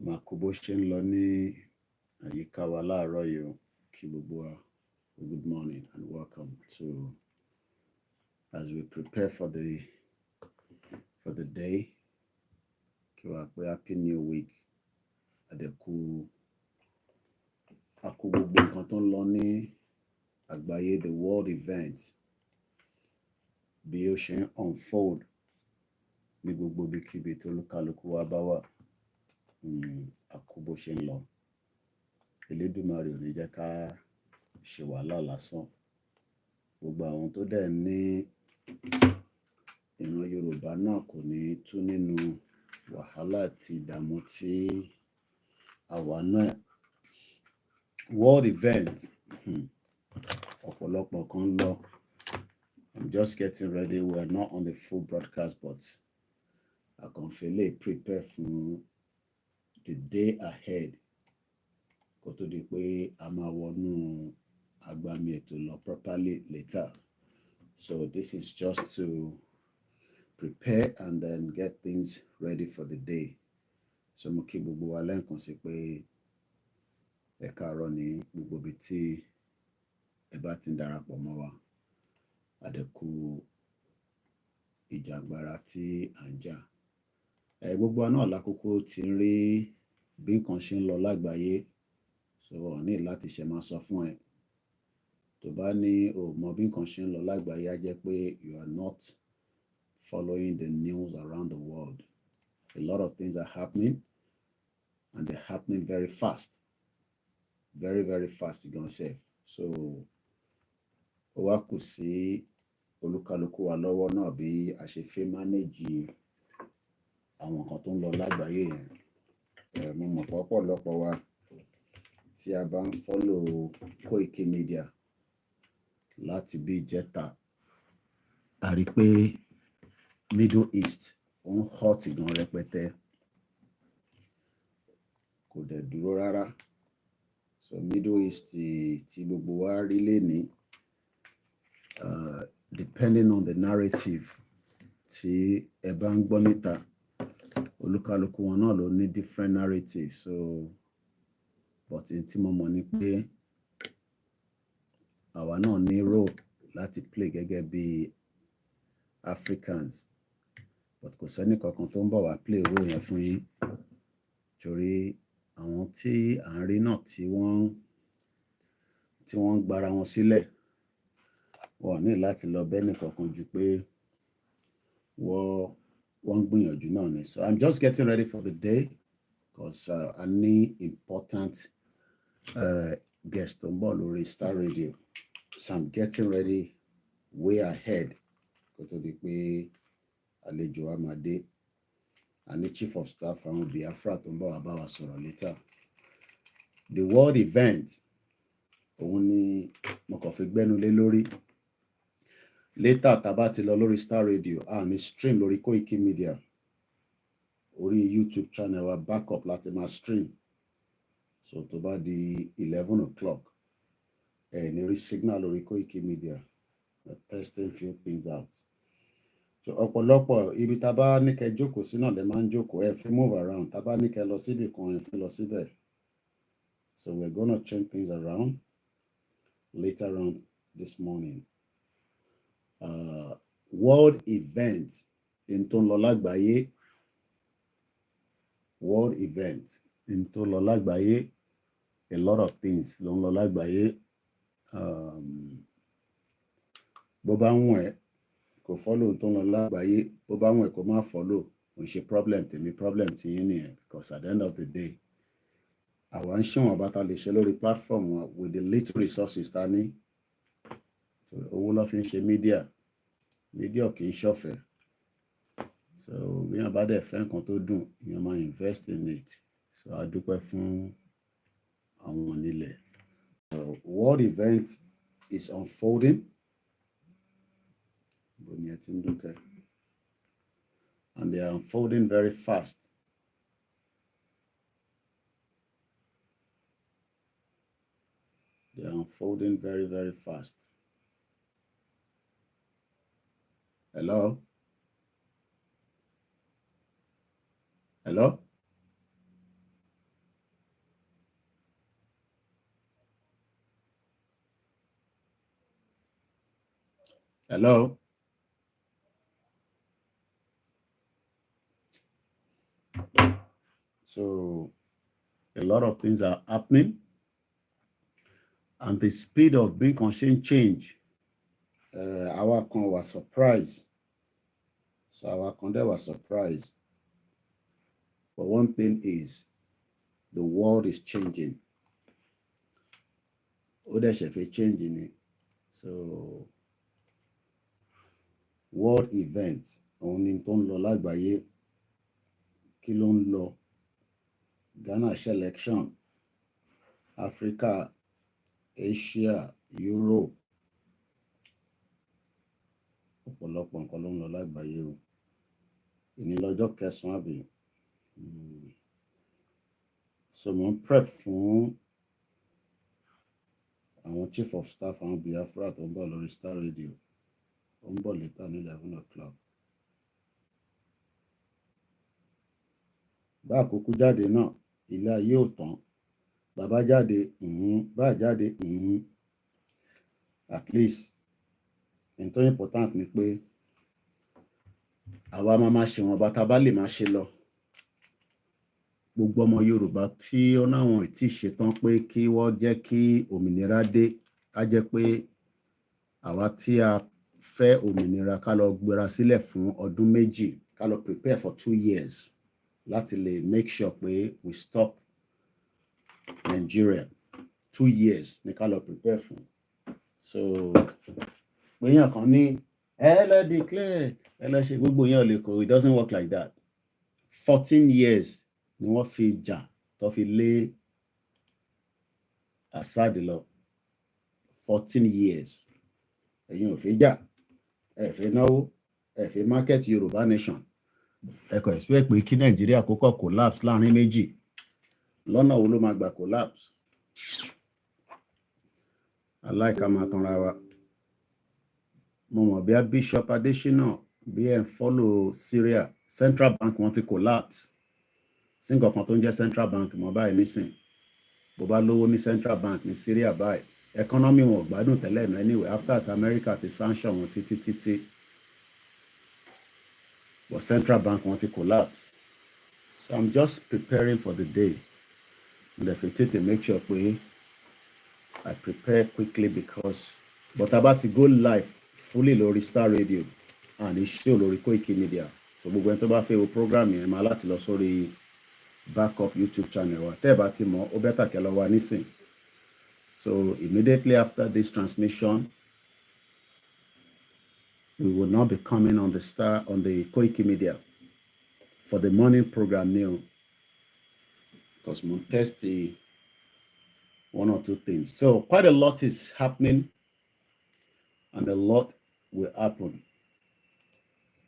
máa kó bó ṣe ń lọ ní àyíká wa láàárọ̀ yìí o. Kí gbogbo wa, good morning and welcome to, as we prepare for the day, kí wa pé happy new week. Àdẹ̀kù àkó gbogbo nǹkan tó ń lọ ní àgbáyé, the world event, bí ó ṣe ń unfold ní gbogbo ibikíbi tó olúkálùkù wa bá wà. Àkó bó ṣe ń lọ. Elédùmarè ò ní jẹ́ ká ṣe wàhálà lásán. Gbogbo àwọn tó dẹ̀ ní ìran Yorùbá náà kò ní tú nínú wàhálà àti ìdààmú tí àwa náà. World event, ọ̀pọ̀lọpọ̀ kan lọ. I'm just getting ready. We are not on the full broadcast, but I can feel it, prepare fún the day ahead. Kó tó di pé a máa wọnú agbami ètò lọ properly later. So this is just to prepare and then get things ready for the day. So mo kí gbogbo wa lẹ́ẹ̀kan sí pé ẹ káàárọ̀ ní gbogbo ibi tí ẹ bá ti ń darapọ̀ mọ́ wa. Àdẹ̀kù ìjàngbara tí à ń jà. Gbogbo wa náà lákòókò tí ń rí bí nǹkan ṣe ń lọ lágbàáyé. So wọ́n ní láti ṣe máa sọ fún ẹ. Tó bá ní o mọ bí nǹkan ṣe ń lọ lágbàáyé, á jẹ́ pé you are not following the news around the world. A lot of things are happening, and they're happening very fast. Very, very fast, you're gonna say. So ó wá kù sí olúkálùkù wa lọ́wọ́ náà bí a ṣe fẹ́ manage àwọn nǹkan tó ń lọ lágbàáyé yẹn. Mo mọ̀ pé ọ̀pọ̀lọpọ̀ wa tí a bá ń follow Koikimedia láti bí ìjẹta, a rí pé Middle East ó ń hot gan rẹpẹtẹ. Kò dẹ̀ dúró rárá. So Middle East tí gbogbo wa rí lénìí, depending on the narrative tí ẹ bá ń gbọ́ níta, olúkálùkù wọn náà ló ní different narrative. So but in tí mo mọ̀ ni pé àwa náà ní role láti play gẹ́gẹ́ bí Africans, but kò sẹ́ni kankan tó ń bọ̀ wá play role yẹn fún yín. Torí àwọn tí à ń rí náà tí wọ́n ń gbára wọn sílẹ̀, wọ́n ní láti lọ bẹ́ẹ̀ kankan ju pé wọ́n ń gbìyànjú náà ni. So I'm just getting ready for the day because I need important guest tó ń bọ̀ lórí Star Radio. So I'm getting ready way ahead kó tó di pé àlejò wa máa dé. A ní chief of staff àwọn Biafra tó ń bọ̀ wá bá wa sọ̀rọ̀ later. The world event, òun ni mo kàn fi gbẹ́nu lé lórí. Later tá bá ti lọ lórí Star Radio, a ní stream lórí Koikimedia, orí YouTube channel wa backup láti máa stream. So tó bá di 11 o'clock, ní rí signal lórí Koikimedia. We're testing few things out. So ọ̀pọ̀lọpọ̀ ibi tá bá ní kẹ́ jókòó sí náà lẹ máa ń jókòó. Ẹ fi move around. Tá bá ní kẹ́ lọ síbì kan, ẹ fi lọ síbẹ̀. So we're gonna change things around later on this morning. World event in tó ń lọ lágbàáyé. World event in tó ń lọ lágbàáyé. A lot of things ló ń lọ lágbàáyé. Bó bá wùn ẹ́ kò follow tó ń lọ lágbàáyé, bó bá wùn ẹ́ kò má follow, kò ṣe problem tèmi, problem tí yín nìyẹn. Because at the end of the day, àwa ń ṣèwọ̀n bá ta lè ṣe lórí platform wa with the little resources ta ní. Owó ló fi ń ṣe media. Media kì í ṣọ̀fẹ́. So bí wọ́n bá dẹ̀ fẹ́ nǹkan tó dùn, èèyàn máa invest in it. So a dúpẹ́ fún àwọn onílẹ̀. World event is unfolding. And they are unfolding very fast. They are unfolding very, very fast. Hello? Hello? Hello. So a lot of things are happening, and the speed of being conscious change. Our con was surprised. So our con there was surprised. But one thing is, the world is changing. Other chef is changing it. So world events only ton lo lágbàáyé, kí ló ń lọ? Ghana election, Africa, Asia, Europe. Ọ̀pọ̀lọpọ̀ nǹkan ló ń lọ lágbàáyé o. Ìní lọ́jọ́ 9 àbí. So mo ń prep fún àwọn chief of staff àwọn Biafra tó ń bọ̀ lórí Star Radio. Ó ń bọ̀ later ní 11 o'clock. Bá àkókò jáde náà, ilé ayé ò tán. Bàbá jáde, bá jáde, at least nǹkan important ni pé àwa máa ṣe wọn bá tá bá lè máa ṣe lọ. Gbogbo ọmọ Yorùbá tí ó náwọn tí ṣetán pé kí wọ́n jẹ́ kí òmìnira dé, ká jẹ́ pé àwa tí a fẹ́ òmìnira ká lọ gbéra sílẹ̀ fún ọdún méjì, ká lọ prepare for 2 years láti lè make sure pé we stop Nigeria. 2 years ní ká lọ prepare fún. So péyàn kan ní ẹ lọ declare, ẹ lọ ṣe gbogbo yẹn ò lè kó, it doesn't work like that. 14 years ni wọ́n fi jà tó fi lé Assad lọ. 14 years. Ẹ̀yin ò fi jà, ẹ fẹ́ náwó, ẹ fẹ́ market Yorùbá nation. Ẹ kò expect pé kí Nàìjíríà kó kọ̀ collapse láàrin méjì. Lọ́nà wo ló máa gbà collapse? Aláìka máa tanra wa. Mo mọ̀ bí a Bishop Adesina bí ẹ̀ ń follow Syria, Central Bank wọ́n ti collapse. Sí nǹkan kan tó ń jẹ́ Central Bank mọ́ báyìí nísìn. Bó bá lówó ní Central Bank ní Syria báyìí, economy wọn ò gbádùn tẹ́lẹ̀ náà anyway after that America ti sanction wọn títí. But Central Bank wọ́n ti collapse. So I'm just preparing for the day. And if it to make sure pé I prepare quickly because but about to go live fully lórí Star Radio and it's still lórí Koikimedia. So gbogbo ẹni tó bá fẹ́ wo program yẹn máa láti lọ sórí backup YouTube channel wa. Tẹ́ bá ti mọ̀ ó better kẹ́ lọ wá nísìn. So immediately after this transmission, we will now be coming on the Koikimedia for the morning program now. Because we'll test the 1 or 2 things. So quite a lot is happening and a lot will happen.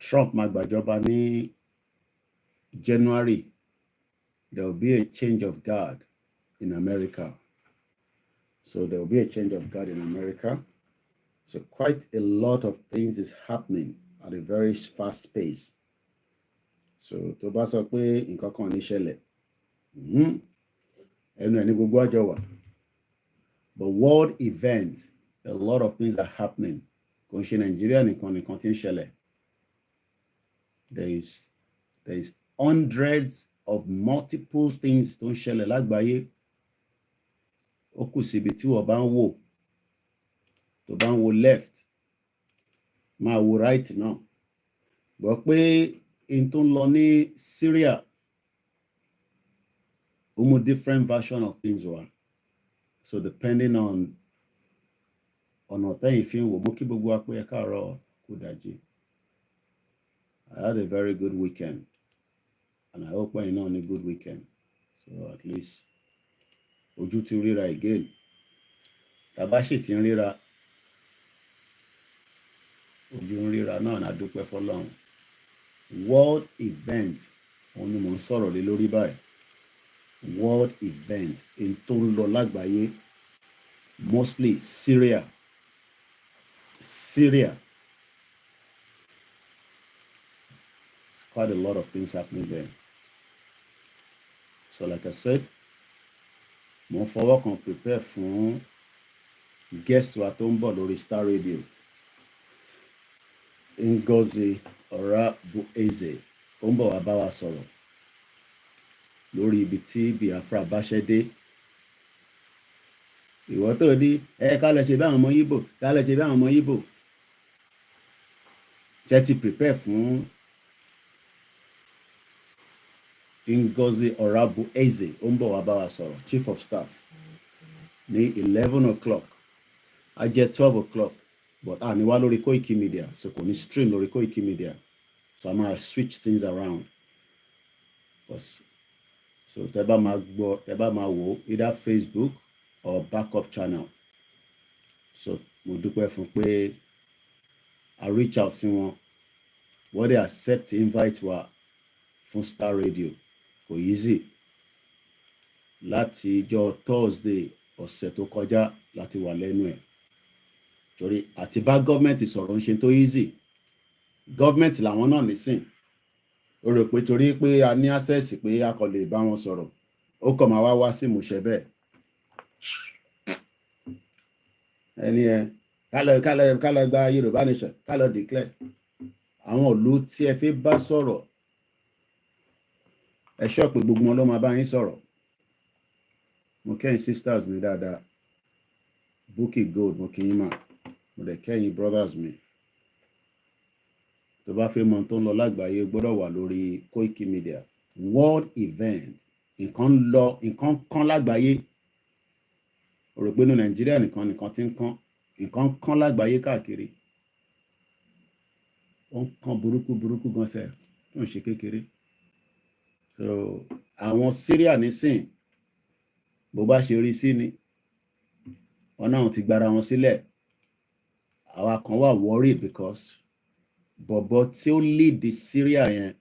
Trump máa gbàjọba ní January. There will be a change of guard in America. So there will be a change of guard in America. So quite a lot of things is happening at a very fast pace. So tó bá sọ pé nǹkan kan ní ṣẹlẹ̀, ẹnu ẹni gbogbo àjọ wà. But world events, a lot of things are happening. Kò ń ṣe Nigeria nìkan tí ń ṣẹlẹ̀. There is hundreds of multiple things tó ń ṣẹlẹ̀ lágbàáyé. Ó kù síbi tí wọ́n bá ń wò. Tó bá ń wo left, máa wo right náà. Gbọ́ pé in tó ń lọ ní Syria, ó mú different version of things wá. So depending on ọ̀nà tẹ́yìn fi ń wò, mo kí gbogbo wa pé ẹ káàárọ̀ kú dájí. I had a very good weekend and I hope you know on a good weekend. So at least ojú ti ríra again. Tàbá sì ti ń ríra, ojú ń ríra náà na dúpẹ́ fọ́lọ́run. World event òun ni mò ń sọ̀rọ̀ lé lórí báyìí. World event in tó ń lọ lágbàáyé, mostly Syria. It's quite a lot of things happening there. So like I said, mo fọwọ́ kan prepare fún guest wa tó ń bọ̀ lórí Star Radio. Ngozi Orabueze ó ń bọ̀ wá bá wa sọ̀rọ̀ lórí ibi tí Biafra bá ṣẹ́ dé. Ìwọ tó ní ká lọ ṣe bí àwọn ọmọ Yíbò, ká lọ ṣe bí àwọn ọmọ Yíbò. Ṣé ti prepare fún Ngozi Orabueze ó ń bọ̀ wá bá wa sọ̀rọ̀, Chief of Staff, ní 11 o'clock, á jẹ́ 12 o'clock, but a ní wá lórí Koikimedia, so kò ní stream lórí Koikimedia, so a máa switch things around. So tẹ́ bá máa gbọ́, tẹ́ bá máa wò either Facebook or backup channel. So mo dúpẹ́ fún pé I reach out sí wọn, wọ́n dey accept invite wa fún Star Radio. Kò easy. Láti ìjọ́ Thursday ọ̀sẹ̀ tó kọjá láti wà lẹ́nu ẹ̀. Torí àti bá gọ́ọ̀mẹ̀ntì sọ̀rọ̀ ń ṣe tó easy. Gọ́ọ̀mẹ̀ntì làwọn náà nísìn. Ó rò pé torí pé a ní access pé a kò lè bá wọn sọ̀rọ̀, ó kàn máa wá sí ìmúṣẹ bẹ́ẹ̀. Ẹni ẹ ká lọ gba Yorùbá nation, ká lọ declare. Àwọn ìlú tí ẹ fi bá sọ̀rọ̀, ẹ ṣọ́ pé gbogbo wọn ló máa bá yín sọ̀rọ̀. Mo kẹ́yìn sisters mi dáadáa, Bukky Gold, mo kí yín mà, mo dẹ̀ kẹ́yìn brothers mi. Tó bá fẹ́ mọ̀ tó ń lọ lágbàáyé, gbọ́dọ̀ wà lórí Koikimedia. World event, nǹkan lọ, nǹkan kan lágbàáyé. Ó rò pé ní Nàìjíríà nìkan tí ń kán, nǹkan kan lágbàáyé káàkiri. Ó ń kán burúkú gan sẹ́, tó ń ṣe kékeré. So àwọn Syria nísìn, bó bá ṣe rí sí ni, wọn náà ti gbára wọn sílẹ̀. Àwa kan wà worried because bọ̀bọ̀ tí ó lead the Syria yẹn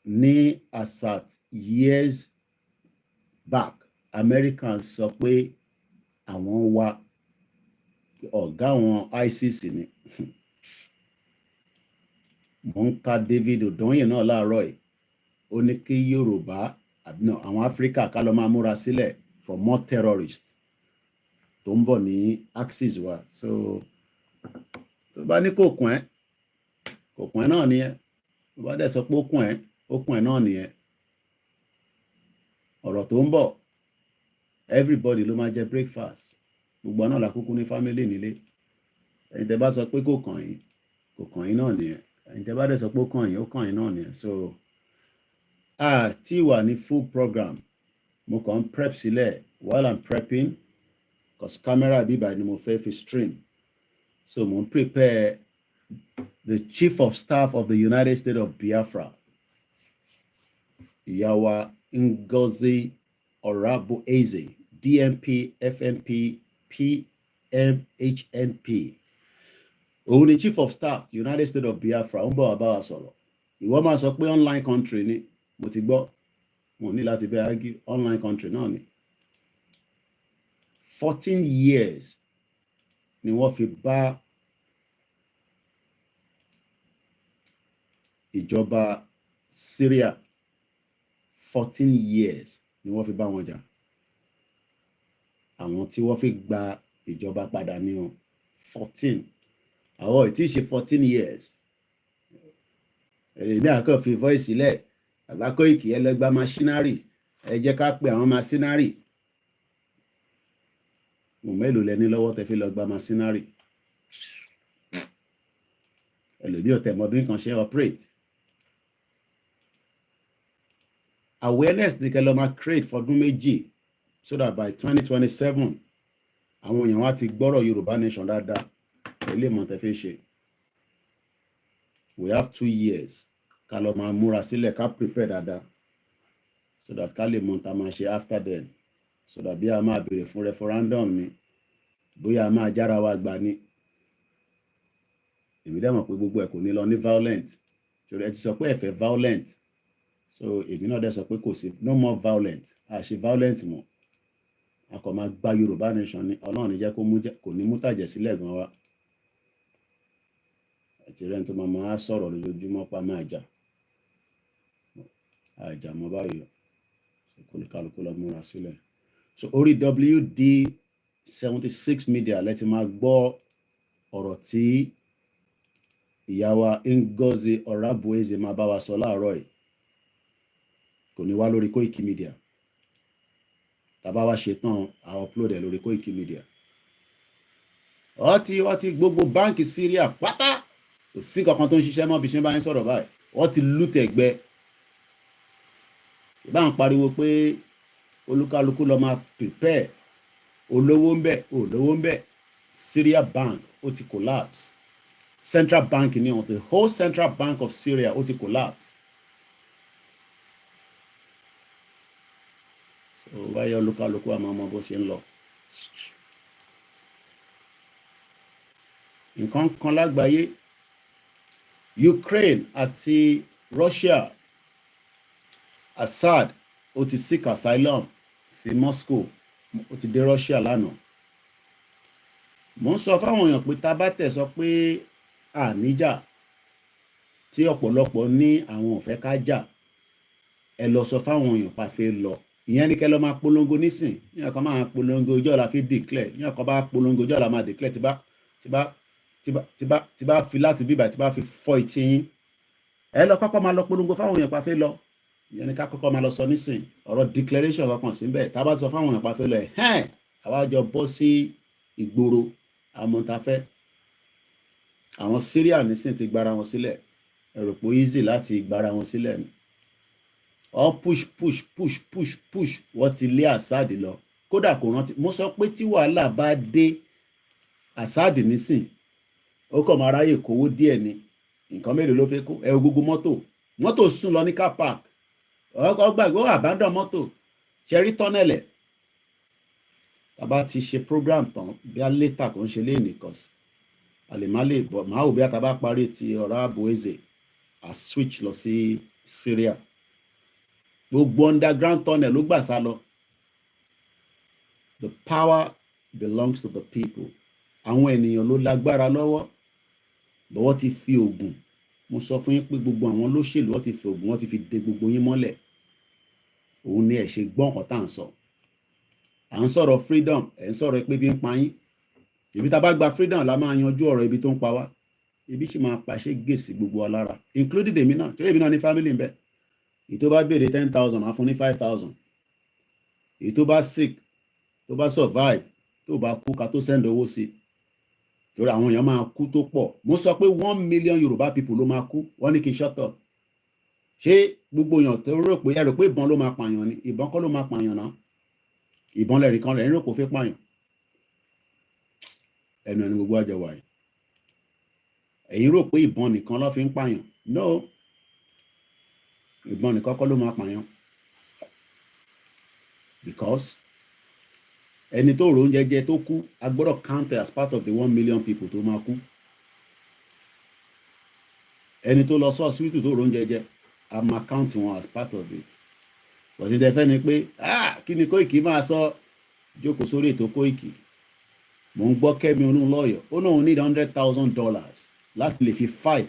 ní asat years back, Americans sọ pé àwọn wá ọ̀gá àwọn ISIS ni. Mo ń ka David Odoyin náà láàárọ̀ yìí, ó ní kí Yorùbá àwọn Áfíríkà ká lọ máa múra sílẹ̀ for more terrorists tó ń bọ̀ ní axis wa. So tó bá ní kò kún ẹ náà nìyẹn. Tó bá dẹ̀ sọ pé ó kún ẹ náà nìyẹn. Ọ̀rọ̀ tó ń bọ̀, everybody ló máa jẹ breakfast. Gbogbo náà làkúkú ní family nílé. Ẹ̀yin tẹ́ bá sọ pé kò kàn yín náà nìyẹn. Ẹ̀yin tẹ́ bá dẹ̀ sọ pé ó kàn yín náà nìyẹn. So tí wà ní full program, mo kàn prep sílẹ̀ while I'm prepping, cause camera bíbá ni mo fẹ́ fi stream. So mo prepare the Chief of Staff of the United States of Biafra, ìyá wa Ngozi Orabueze, DNP, FNP, PMHNP. Òun ni Chief of Staff United States of Biafra, ń bọ̀ wá bá wa sọ̀rọ̀. Ìwọ máa sọ pé online country ni, mo ti gbọ́, mo ní láti bẹ́ẹ̀ argue, online country náà ni. 14 years ni wọ́n fi bá ìjọba Syria, 14 years ni wọ́n fi bá wọn jà. Àwọn tí wọ́n fi gba ìjọba padà ní 14. Àwọn ò tí ṣe 14 years. Èmi àkọ́ fi voice sílẹ̀, bàbá Koiki ẹ lọ gba machinery, ẹ jẹ́ ká pe àwọn machinery. Mo mélòó lẹ ní lọ́wọ́ tẹ́ fi lọ gba machinery. Ẹlòmíì ò tẹ̀ mọ̀ bí nǹkan ṣe operate. Awareness ni kẹ́ lọ máa create fọdún méjì, so that by 2027 àwọn èèyàn wa ti gbọ́rọ̀ Yorùbá nation dáadáa. Ilé mọ̀ tẹ́ fi ṣe. We have 2 years ká lọ máa múra sílẹ̀, ká prepare dáadáa, so that ká lè mọ̀ tá máa ṣe after then, so that bí a máa béèrè fún referendum ni, bóyá a máa jára wa gbà ni. Èmi dẹ̀ mọ̀ pé gbogbo ẹ̀ kò ní lọ ní violent. Torí ẹ ti sọ pé ẹ fẹ́ violent. So èmi náà dẹ̀ sọ pé kò sí, no more violent. A ṣe violent mọ́. A kò máa gba Yorùbá nation ni. Ọlọ́run ní jẹ́ kò ní mú tàjẹ̀ sílẹ̀ gan wa. Àti rẹ̀ tó máa sọ̀rọ̀ lójoojúmọ́ pa máa jà. Àjà mọ́ báyìí. Kò ní kálukú lọ múra sílẹ̀. So orí WD76 media lẹ ti máa gbọ́ ọ̀rọ̀ tí ìyá wa Ngozi Orabueze máa bá wa sọ láàárọ̀ yìí kò ní wá lórí Koikimedia. Tàbá wá ṣe tán a upload ẹ̀ lórí Koikimedia. Wọ́n ti gbogbo báǹkì Syria pátá kò sí kankan tó ń ṣiṣẹ́ mọ́ bí ṣe bá ń sọ̀rọ̀ báyìí. Wọ́n ti lútẹ̀ gbẹ. Ìbá ń pariwo pé olúkálukú lọ máa prepare olówó ń bẹ olówó ń bẹ. Syria bank ó ti collapse. Central bank ni on the whole central bank of Syria ó ti collapse. So báyọ̀ olúkálukú àmọ́ ọmọ bó ṣe ń lọ. Nǹkan kan lágbàáyé Ukraine àti Russia, Assad ó ti seek asylum sí Moscow, ó ti dé Russia lánàá. Mo ń sọ fáwọn èèyàn pé tá bá tẹ̀ sọ pé àníjà tí ọ̀pọ̀lọpọ̀ ní àwọn ò fẹ́ ká jà, ẹ lọ sọ fáwọn èèyàn pa fẹ́ lọ. Ìyẹn ni kẹ́ lọ máa polongo nísìn. Ìyẹn kan máa polongo ọjọ́ la fi declare. Ìyẹn kan bá polongo ọjọ́ la máa declare tí bá fi láti bíbà tí bá fi fọ́ ìtì yín. Ẹ lọ kọ́kọ́ máa lọ polongo fáwọn èèyàn pa fẹ́ lọ. Ìyẹn ni ká kọ́kọ́ máa lọ sọ nísìn. Ọ̀rọ̀ declaration kankan sí bẹ́ẹ̀. Tá bá sọ fáwọn èèyàn pa fẹ́ lọ ẹ̀ àwa jọ bọ́ sí ìgboro àmọ́ntafẹ́. Àwọn Syria nísìn ti gbára wọn sílẹ̀. Ẹ rò pé easy láti gbára wọn sílẹ̀ ni. All push wọ́n ti lé Assad lọ. Kódà kò rántí. Mo sọ pé tí wàhálà bá dé Assad nísìn ó kàn máa ráyè kówó díẹ̀ ni. Nǹkan mélòó ló fẹ́ kó? Ẹ gbogbo mọ́tò sùn lọ ní car park. Ọkọ̀ gbàgbé ó abandon mọ́tò. Ṣẹ́rí tọ́nẹ̀lẹ̀. Tàbá ti ṣe program tán bí a later kò ń ṣe léèní cause a lè má lè bọ̀ máa wò bí a tàbá parí ti Orabueze a switch lọ sí Syria. Gbogbo underground tunnel ló gbà sá lọ. The power belongs to the people. Àwọn ènìyàn ló lágbára lọ́wọ́. But wọ́n ti fi ogun. Mo sọ fún yín pé gbogbo àwọn olóṣèlú wọ́n ti fi ogun, wọ́n ti fi de gbogbo yín mọ́lẹ̀. Òun ni ẹ ṣe gbọ́ nǹkan tá à ń sọ. À ń sọ̀rọ̀ freedom, ẹ̀ ń sọ̀rọ̀ pé bí ń pa yín. Ibi tá bá gba freedom la máa yanjú ọ̀rọ̀ ibi tó ń pa wá. Ibi sì máa pàṣẹ gèsì gbogbo wa lára, including èmi náà. Torí èmi náà ní family ń bẹ. Èyí tó bá béèrè 10,000 máa fún ní 5,000. Èyí tó bá sick, tó bá survive, tó bá kú ká tó send owó sí. Torí àwọn èèyàn máa kú tó pọ̀. Mo sọ pé 1 million Yoruba people ló máa kú. Wọ́n ní kí n shut up. Ṣé gbogbo èèyàn tó rò pé ìbọn ló máa pààyàn ni? Ìbọn kọ́ ló máa pààyàn náà. Ìbọn lẹ́rìí kan rẹ̀ ń rò kó fẹ́ pààyàn. Ẹnu ẹni gbogbo àjọ wà yìí. Ẹ̀yin rò pé ìbọn nìkan ló fi ń pààyàn. No. Ìbọn nìkan kọ́ ló máa pààyàn. Because ẹni tó rò oúnjẹ jẹ tó kú a gbọ́dọ̀ count as part of the 1 million people tó máa kú. Ẹni tó lọ sí hospital tó rò oúnjẹ jẹ a máa count wọn as part of it. Bọ̀dé dẹ fẹ́ ni pé kí ni Koiki máa sọ jókòó sórí ètò Koiki. Mo ń gbọ́ Kẹ́mi Olúnlọ́yọ̀ ó náà need $100,000 láti lè fi fight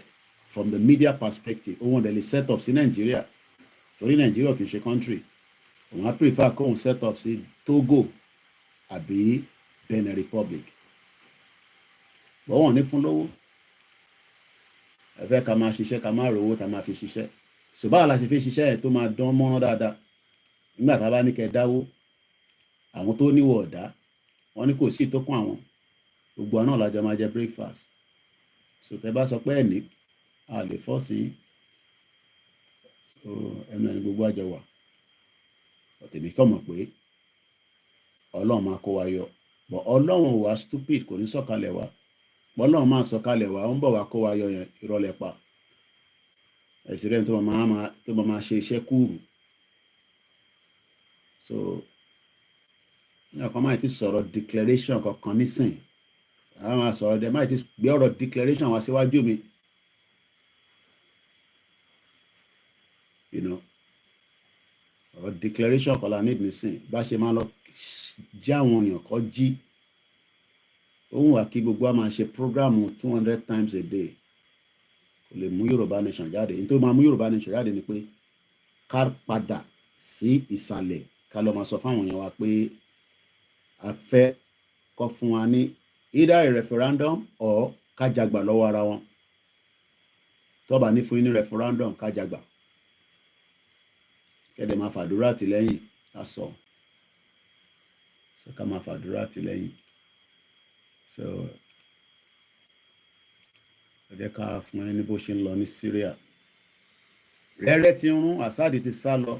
from the media perspective. Òun dẹ̀ lè set up sí Nàìjíríà torí Nàìjíríà kì í ṣe country. Òun á prefer kóun set up sí Togo àbí Benin Republic. Bọ́ wọ́n ní fún lówó. Ẹ fẹ́ ká máa ṣiṣẹ́ ká máa rówó ká máa fi ṣiṣẹ́. Ṣùgbọ́n àlàsì fi ṣiṣẹ́ ẹ̀ tó máa dán mọ́rán dáadáa. Nígbà tá a bá ní kẹ́ dáwó àwọn tó níwọ̀ ọ̀dá wọ́n ní kò sí tó kún àwọn. Gbogbo àná làjọ máa jẹ breakfast. So tẹ́ bá sọ pé ẹ̀ ní a lè fọ́ sí ẹnu ẹni gbogbo àjọ wà. Ọ̀tẹ̀mí kàn mọ̀ pé Ọlọ́run máa kó wa yọ. But Ọlọ́run ò wá stupid kò ní sọ̀kalẹ̀ wá. Ọlọ́run máa sọ̀kalẹ̀ wá ó ń bọ̀ wá kó wa yọ yẹn ìrọ̀lẹ́ pa. Ẹ̀sìn rẹ̀ tó máa ṣe iṣẹ́ kúrú. So ní ọkàn máa ti sọ̀rọ̀ declaration kankan nísìn. Àwọn máa sọ̀rọ̀ dẹ̀ máa ti gbé ọ̀rọ̀ declaration wá síwájú mi. You know. Ọ̀rọ̀ declaration kan la need nísìn. Bá ṣe máa lọ jí àwọn èèyàn kọ́ jí. Òun wà kí gbogbo wa máa ṣe program 200 times a day. Kò lè mú Yorùbá nation jáde. Ní tó máa mú Yorùbá nation jáde ni pé ká padà sí ìsàlẹ̀ ká lọ máa sọ fáwọn èèyàn wa pé a fẹ́ kọ́ fún wa ní either a referendum or ká jagbà lọ́wọ́ ara wọn. tó bá ní fún yín ní referendum kájàgbà kẹ́dẹ̀ máa fàdúrà tìlẹ́yìn àsọ so ká máa fàdúrà tìlẹ́yìn so ẹ jẹ́ ká fún ẹni bó ṣe ń lọ ní Syria rẹ́rẹ́ ti rún Assad ti sá lọ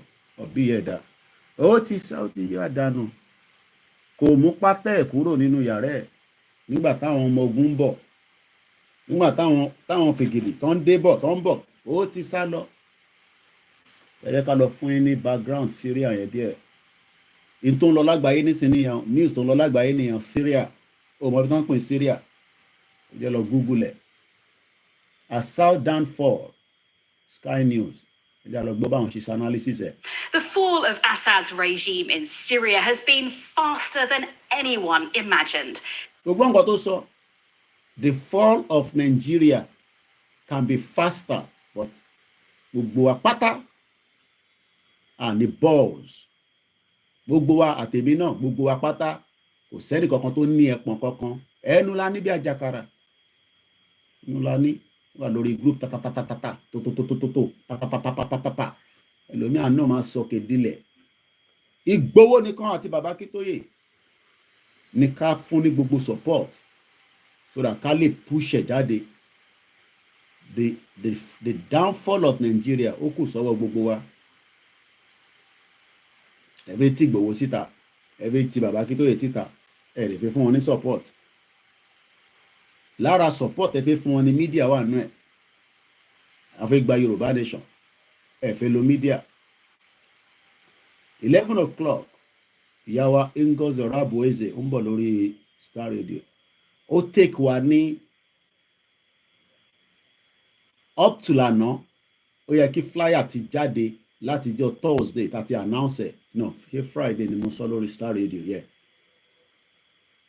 ọ̀bí ẹ̀dá ó ti yá dànù kò mú pátá ẹ̀ kúrò nínú yàrá ẹ̀ nígbà táwọn ọmọ ogun ń bọ̀ nígbà táwọn fìgìdì tó ń dé bọ̀ tó ń bọ̀ ó ti sá lọ ẹ jẹ́ ká lọ fún yín ní background Syria yẹn díẹ̀ in tó ń lọ lágbàáyé nísìnyíyàn news tó ń lọ lágbàáyé nìyàn Syria ó mọ̀ bí wọ́n ń pè Syria ẹ jẹ́ lọ Google ẹ̀ Assad downfall Sky News. The fall of Assad's regime in Syria has been faster than anyone imagined. The fall of Nigeria can be faster, but gbogbo apáta and the balls. Gbogbo wa àtèmi náà, gbogbo apáta kò sẹ́ni kankan tó ní ẹpọ̀n kankan. Ẹnu la ní bí àjàkàrà. Ẹnu la ní. Wà lórí group tatatatata tó papapapapapa ẹlòmíà náà máa sọ kedilẹ̀ Ìgbòho nìkan àti bàbá Akíntóyè ní ká fún ní gbogbo support so that ká lè push ẹ̀ jáde the downfall of Nigeria ó kù sọ́wọ́ gbogbo wa ẹ̀fẹ́ tí Ìgbòho síta ẹ̀fẹ́ tí bàbá Akíntóyè síta ẹ̀ lè fi fún wọn ní support lára support ẹ fẹ́ fún wọn ní media wà nú ẹ̀ a fẹ́ gba Yorùbá nation ẹ fẹ́ lo media 11 o'clock ìyàwó Ngozi Orabueze ń bọ̀ lórí Star Radio ó take wa ní up to lànà ó yẹ kí flyer ti jáde láti jọ Thursday tàti announce ẹ̀ no ṣe Friday ni mo sọ lórí Star Radio yeah.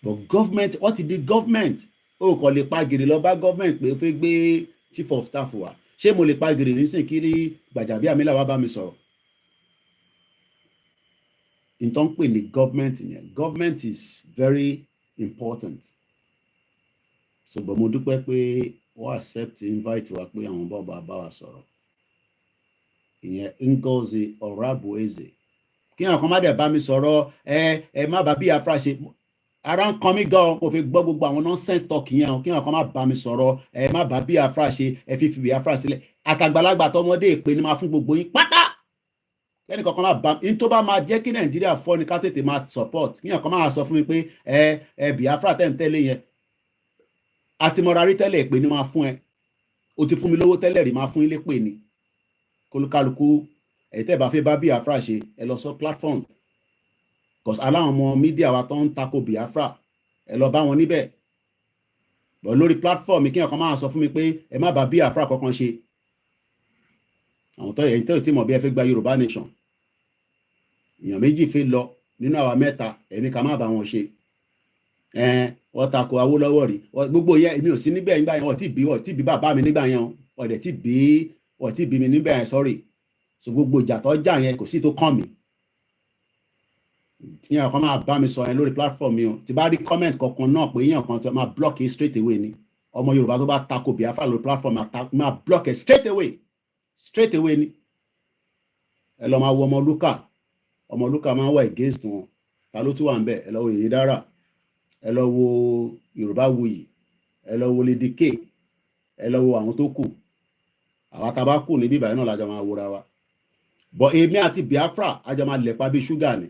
But government what is the government ó kò lè pa gìrì lọ bá government pé ó fẹ́ gbé chief of staff wa ṣé mo lè pa gìrì nísìn kí ní Gbajabiamila wá bá mi sọ̀rọ̀ nǹkan pè ní government yẹn government is very important so but mo dúpẹ́ pé wọ́n accept invite wa pé àwọn bọ́ọ̀bù bá wa sọ̀rọ̀ ìyẹn Ngozi Orabueze kí àwọn kan má dẹ̀ bá mi sọ̀rọ̀ ẹ má bá Biafra ṣe ara ń kan mí gan mo fi gbọ́ gbogbo àwọn nonsense talk yẹn kí wọn kan má bá mi sọ̀rọ̀ ẹ má bá Biafra ṣe ẹ fi Biafra sílẹ̀ àtàgbàlagbà tọmọdé ìpè ni máa fún gbogbo yín pátá kẹ́ni kankan má bá ní tó bá máa jẹ́ kí Nàìjíríà fọ́ ni ká tètè máa support kí wọn kan máa sọ fún mi pé ẹ Biafra tẹ̀ ń tẹ́lẹ̀ yẹn àtìmọ́ra rí tẹ́lẹ̀ ìpè ni máa fún ẹ o ti fún mi lówó tẹ́lẹ̀ rí máa fún ilé pè ní kólúkálukú ẹ̀yìn tẹ́ bá fẹ́ bá Biafra ṣe ẹ lọ sọ platform because aláwọn ọmọ mídíà wa tó ń tako Biafra ẹ lọ bá wọn níbẹ̀ bọ̀ lórí platform kí ọkàn máa sọ fún mi pé ẹ má bá Biafra kankan ṣe àwọn tó ẹ̀yin tó ti mọ̀ bí ẹ fẹ́ gba Yorùbá nation èèyàn méjì fẹ́ lọ nínú àwa mẹ́ta ẹni ká má bá wọn ṣe wọ́n tako Awólọ́wọ̀ rí gbogbo yẹn èmi ò sí níbẹ̀ nígbà yẹn wọ́n ti bí bàbá mi nígbà yẹn wọ́n ti bí mi nígbà yẹn sorry so gbogbo ìjà tó jà yẹn kò sí tó kàn mí yẹn kan máa bá mi sọ yẹn lórí platform mi o tí bá rí comment kankan náà pé yẹn kan tó máa block it straight away ni ọmọ Yorùbá tó bá tako Biafra lórí platform máa block it straight away ni ẹ lọ máa wo ọmọ Lúkà máa wà against wọn ta ló tún wà ń bẹ ẹ lọ wo Yèyé Dára ẹ lọ wo Yorùbá Wuyì ẹ lọ wo Lady K ẹ lọ wo àwọn tó kù àwa tá bá kù níbí ìbàyẹn náà lájọ máa wòra wa but èmi àti Biafra àjọ máa lẹ̀pa bí ṣúgà ni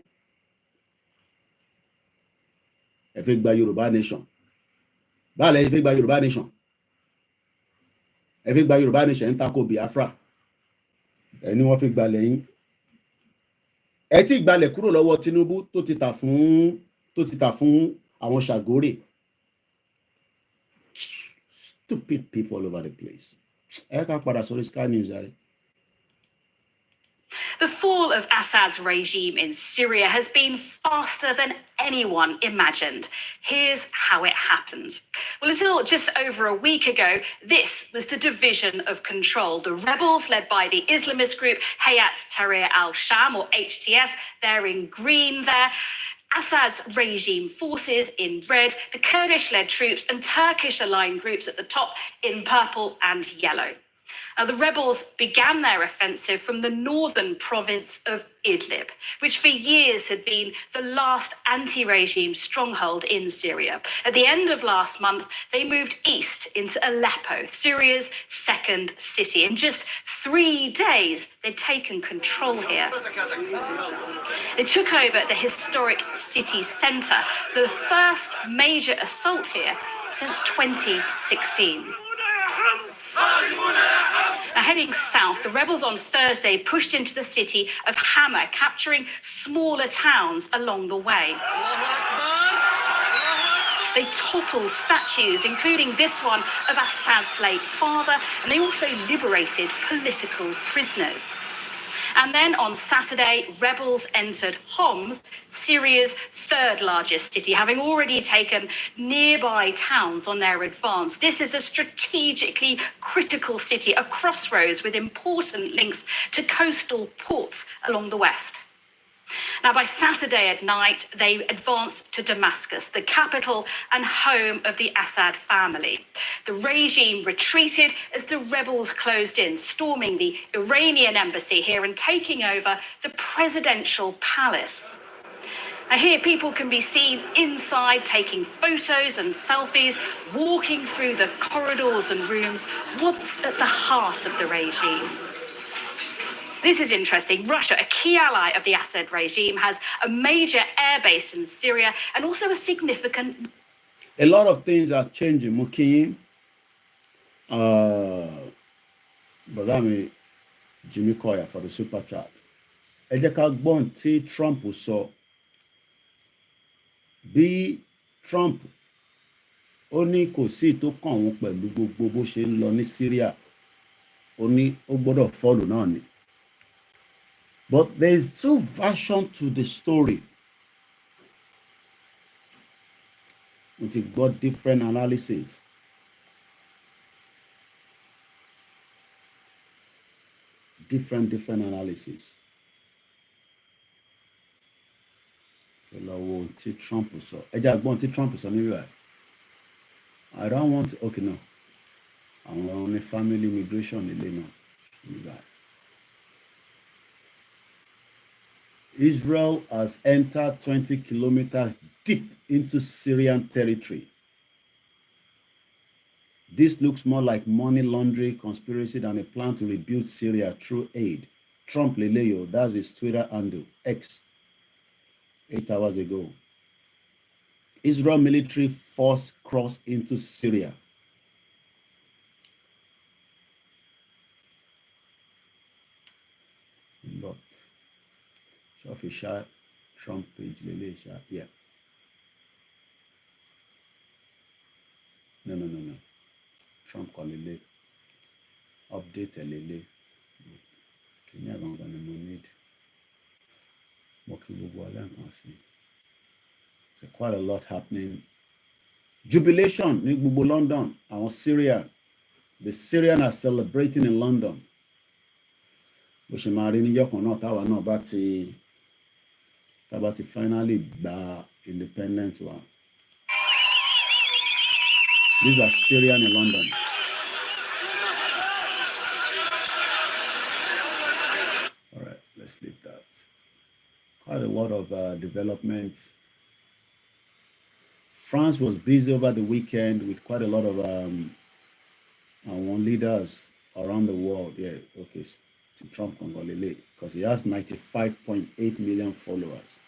ẹ fẹ́ gba Yorùbá nation báàlẹ̀ ẹ fẹ́ gba Yorùbá nation ẹ fẹ́ gba Yorùbá nation ń tako Biafra ẹni wọ́n fi gbalẹ̀ yín ẹ tí gbalẹ̀ kúrò lọ́wọ́ Tinubu tó ti tà fún àwọn Ṣàgórè stupid people all over the place ẹ ká padà sórí Sky News rẹ. The fall of Assad's regime in Syria has been faster than anyone imagined. Here's how it happened. Well, until just over a week ago, this was the division of control. The rebels, led by the Islamist group Hayat Tahrir al-Sham, or HTS, they're in green there. Assad's regime forces in red, the Kurdish-led troops and Turkish-aligned groups at the top in purple and yellow. Now, the rebels began their offensive from the northern province of Idlib, which for years had been the last anti-regime stronghold in Syria. At the end of last month, they moved east into Aleppo, Syria's second city. In just 3 days, they'd taken control here. They took over the historic city centre, the first major assault here since 2016. Now, heading south, the rebels on Thursday pushed into the city of Hama, capturing smaller towns along the way. They toppled statues, including this one of Assad's late father, and they also liberated political prisoners. And then on Saturday, rebels entered Homs, Syria's third largest city, having already taken nearby towns on their advance. This is a strategically critical city, a crossroads with important links to coastal ports along the west. Now, by Saturday at night, they advanced to Damascus, the capital and home of the Assad family. The regime retreated as the rebels closed in, storming the Iranian embassy here and taking over the presidential palace. Now, here people can be seen inside taking photos and selfies, walking through the corridors and rooms, once at the heart of the regime. This is interesting. Russia, a key ally of the Assad regime, has a major airbase in Syria and also a significant... A lot of things are changing. Mukin, Brother Jimmy Koya for the super chat. Ẹ jẹ́ ká gbọ́n tí Trump sọ. Bí Trump ó ní kò sí tó kàn wọ́n pẹ̀lú gbogbo bó ṣe ń lọ ní Syria. Ó ní ó gbọ́dọ̀ follow náà ni. But there is two versions to the story. It got different analysis. Different analysis. Trump saw. I don't want to, okay, no. I'm only family immigration, Israel has entered 20 kilometers deep into Syrian territory. This looks more like money laundering conspiracy than a plan to rebuild Syria through aid. Trump Leleyo, that's his Twitter handle, X, 8 hours ago. Israel military force crossed into Syria. Look. Official Trump page, yeah. No. Trump call Lele. Update Lele. Kenya don't gonna need. So quite a lot happening. Jubilation in London, our Syria. The Syrians are celebrating in London. Which about to finally the independence one. These are Syrian in London. All right, let's leave that. Quite a lot of developments. France was busy over the weekend with quite a lot of leaders around the world. Yeah, okay. Trump Congolese, because he has 95.8 million followers.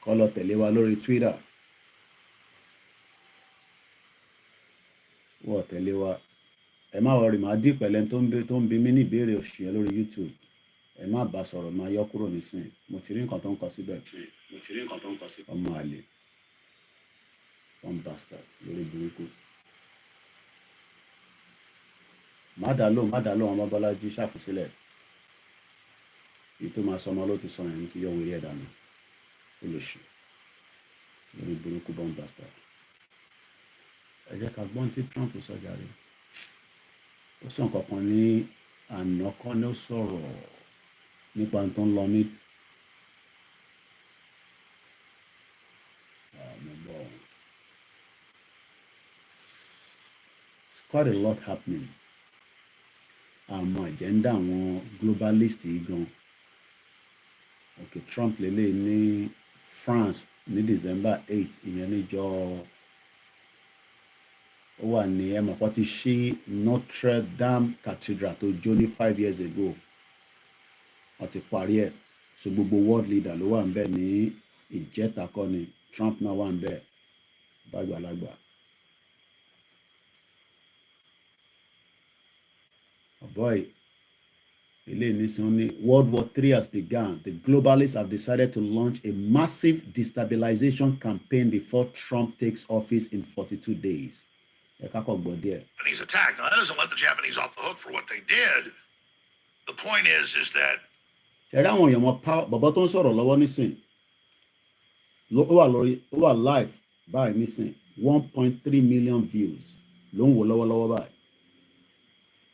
Call out Telewa lórí Twitter. What Telewa? Ẹ má worry, màá dì pẹ̀lẹ́ tó ń bi mí ní ìbéèrè òṣìṣẹ́ lórí YouTube. Ẹ má bá sọ̀rọ̀, máa yọ kúrò nísìn. Mo ti rí nǹkan tó ń kọ síbẹ̀. Ọmọ àlè. One bastard lórí burúkú. Má dá lóhùn ọmọ Bọ́lájí ṣàfisílẹ̀. Èyí tó máa sọ ọmọ ló ti sọ yẹn ti yọ wèrè ẹ̀dá mi. Olóṣì. Lórí burúkú bomb bastard. Ẹ jẹ́ ká gbọ́n tí Trump sọ jàre. Ó sọ nǹkan kan ní àná kan ní ó sọ̀rọ̀ nípa tó ń lọ ní. It's quite a lot happening. àmọ́ agenda àwọn globalist yìí gan. Okay, Trump lélẹ̀ ní France ní December 8 ìyẹn níjọ́ ó wà ní ẹ̀mọ̀kọ́ ti ṣí Notre Dame Cathedral tó jó ní 5 years ago wọ́n ti parí ẹ̀. So gbogbo world leader ló wà ń bẹ̀ ní ìjẹta kọ́ ni Trump náà wà ń bẹ̀ bàgbàlagbà. Oh boy, World War III has begun. The globalists have decided to launch a massive destabilization campaign before Trump takes office in 42 days. Japanese attack. Now, that doesn't let the Japanese off the hook for what they did. The point is that... àwọn èèyàn mọ bàbá tó ń sọ̀rọ̀ lọ́wọ́ nísìn ó wà live báyìí nísìn 1.3 million views ló ń wò lọ́wọ́lọ́wọ́ báyìí.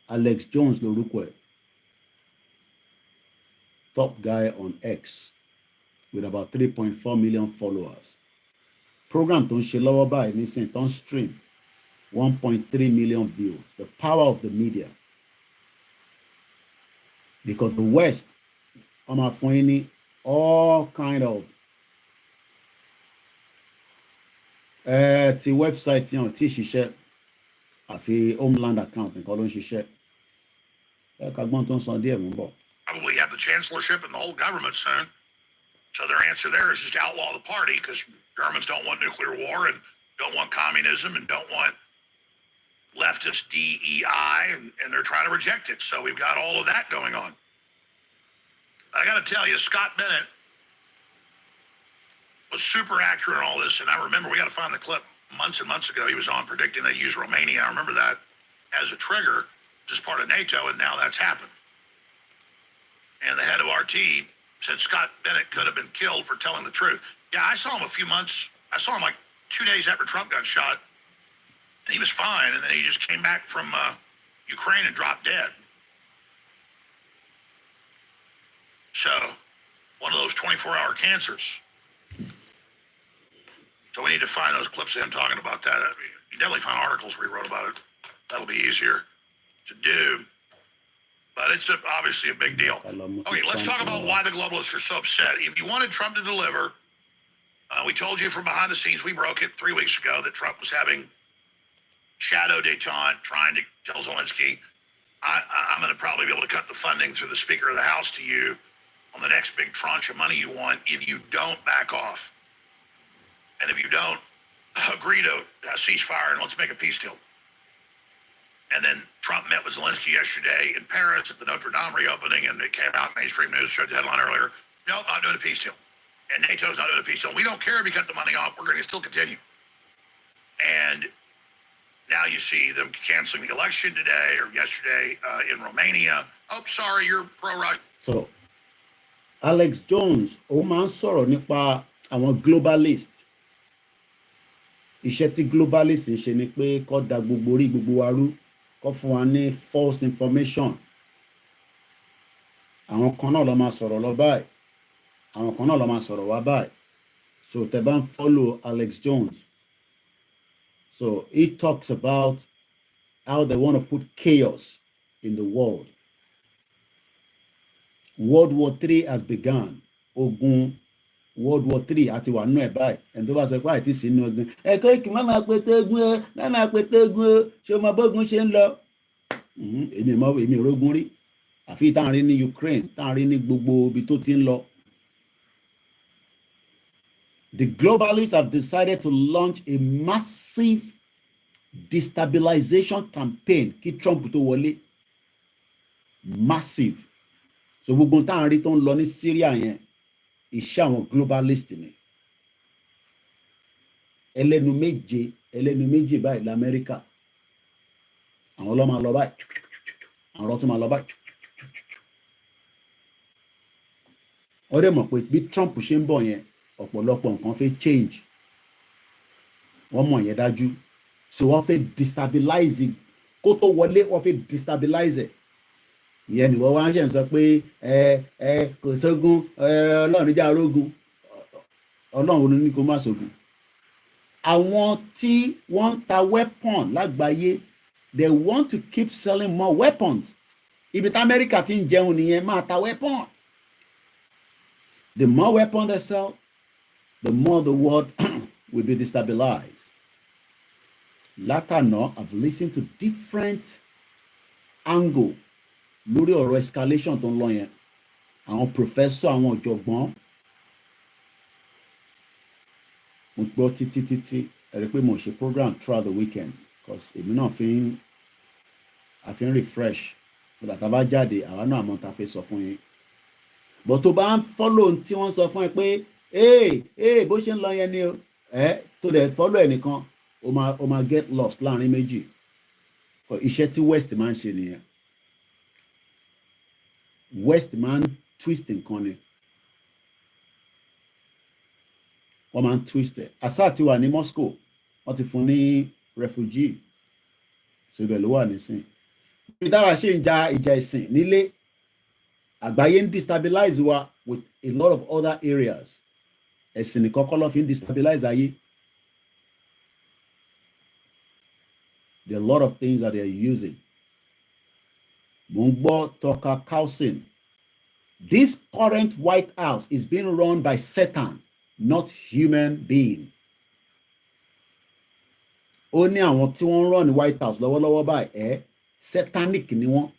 Alex Jones lórúkọ ẹ̀, top guy on X with about 3.4 million followers. Program tó ń ṣe lọ́wọ́ báyìí nísìn tó ń stream 1.3 million views. The power of the media, because the West are finding all kind of ti website yẹn tí ṣiṣẹ́ àfi homeland account nìkan ló ń ṣiṣẹ́. Kagbọ́n tó ń san díẹ̀ mú bọ̀. Probably have the chancellorship and the whole government soon. So their answer there is just to outlaw the party, because Germans don't want nuclear war and don't want communism and don't want leftist DEI, and they're trying to reject it. So we've got all of that going on. But I got to tell you, Scott Bennett was super accurate in all this. And I remember, we got to find the clip months and months ago, he was on predicting they'd use Romania. I remember that as a trigger, just part of NATO, and now that's happened. And the head of RT said Scott Bennett could have been killed for telling the truth. Yeah, I saw him I saw him like 2 days after Trump got shot. And he was fine, and then he just came back from Ukraine and dropped dead. So, one of those 24-hour cancers. So we need to find those clips of him talking about that. You definitely find articles where he wrote about it. That'll be easier to do. But it's obviously a big deal. Okay, let's talk about why the globalists are so upset. If you wanted Trump to deliver, we told you from behind the scenes, we broke it 3 weeks ago, that Trump was having shadow detente, trying to tell Zelensky, I'm going to probably be able to cut the funding through the Speaker of the House to you on the next big tranche of money you want if you don't back off. And if you don't agree to a ceasefire and let's make a peace deal. And then Trump met with Zelensky yesterday in Paris at the Notre Dame reopening, and it came out, mainstream news showed the headline earlier, no, not doing a peace deal. And NATO's not doing a peace deal. We don't care if you cut the money off, we're going to still continue. And now you see them canceling the election today or yesterday in Romania. Oh, sorry, you're pro-Russia. So, Alex Jones, ó máa ń sọ̀rọ̀ nípa àwọn globalist. Iṣẹ́ tí globalist ń ṣe ni pé kó da gbogbo orí gbogbo wa rú, kó fún wa ní false information. Àwọn kan náà ló máa sọ̀rọ̀ lọ báyìí, àwọn kan náà ló máa sọ̀rọ̀ wá báyìí. So tẹ́ bá ń follow Alex Jones. So he talks about how they want to put chaos in the world. World War III has begun. Ogun World War III àti wà nínú ẹ̀ báyìí. Ẹni tó bá sọ pé àìtí sí inú ogun. Koiki má máa pe tógun o, má máa pe tógun o, ṣé o mọ bógun ṣe ń lọ? Èmi òrógun rí. Àfi tá à ń rí ní Ukraine, tá à ń rí ní gbogbo ibi tó ti ń lọ. The globalists have decided to launch a massive destabilization campaign kí Trump tó wọlé. Massive. So gbogbo tá à ń rí tó ń lọ ní Syria yẹn, iṣẹ́ àwọn globalist ni. Ẹlẹ́nu méje báyìí l'Amẹ́ríkà. Àwọn ló máa lọ báyìí. Àwọn ló tún máa lọ báyìí. Ó dẹ̀ mọ̀ pé bí Trump ṣe ń bọ̀ yẹn, ọ̀pọ̀lọpọ̀ nǹkan fẹ́ change. Wọ́n mọ̀ yẹn dájú. So wọ́n fẹ́ destabilize. Kó tó wọlé, wọ́n fẹ́ destabilize. Ìyẹn ni wọ́n wá ń ṣe ń sọ pé kò sógun, Ọlọ́run já rógun. Ọlọ́run ní kó má sógun. Àwọn tí wọ́n ń ta weapon lágbàáyé, they want to keep selling more weapons. Ibi tí America ti ń jẹun nìyẹn, máa ta weapon. The more weapon they sell, the more the world will be destabilized. Látàná, I've listened to different angle lórí ọ̀rọ̀ escalation tó ń lọ yẹn. Àwọn professor, àwọn ọ̀jọ̀gbọ́n, mo gbọ́ títí ẹ rí pé mo ṣe program throughout the weekend because èmi náà fi ń refresh so that a bá jáde àwa náà àmọ́ ta fẹ́ sọ fún yín. But tó bá ń follow tí wọ́n sọ fún ẹ pé bó ṣe ń lọ yẹn ni o tó dẹ̀ follow ẹnìkan o máa get lost láàrin méjì. Iṣẹ́ tí West máa ń ṣe nìyẹn. West máa ń twist nǹkan ni. Wọ́n máa ń twist ẹ̀. Assad ti wà ní Moscow, wọ́n ti fún ní refugee, so ibẹ̀ ló wà nísìn. Bí táwa ṣe ń ja ìjà ìsìn nílé, àgbáyé ń destabilize wa with a lot of other areas. Ẹ̀sìn nìkan kọ́ ló fi ń destabilize ayé. There are a lot of things that they are using. Mo ń gbọ́ Tucker Carlson. This current White House is being run by Satan, not human being. Ó ní àwọn tí wọ́n ń run ní White House lọ́wọ́lọ́wọ́ báyìí satanic ni wọ́n.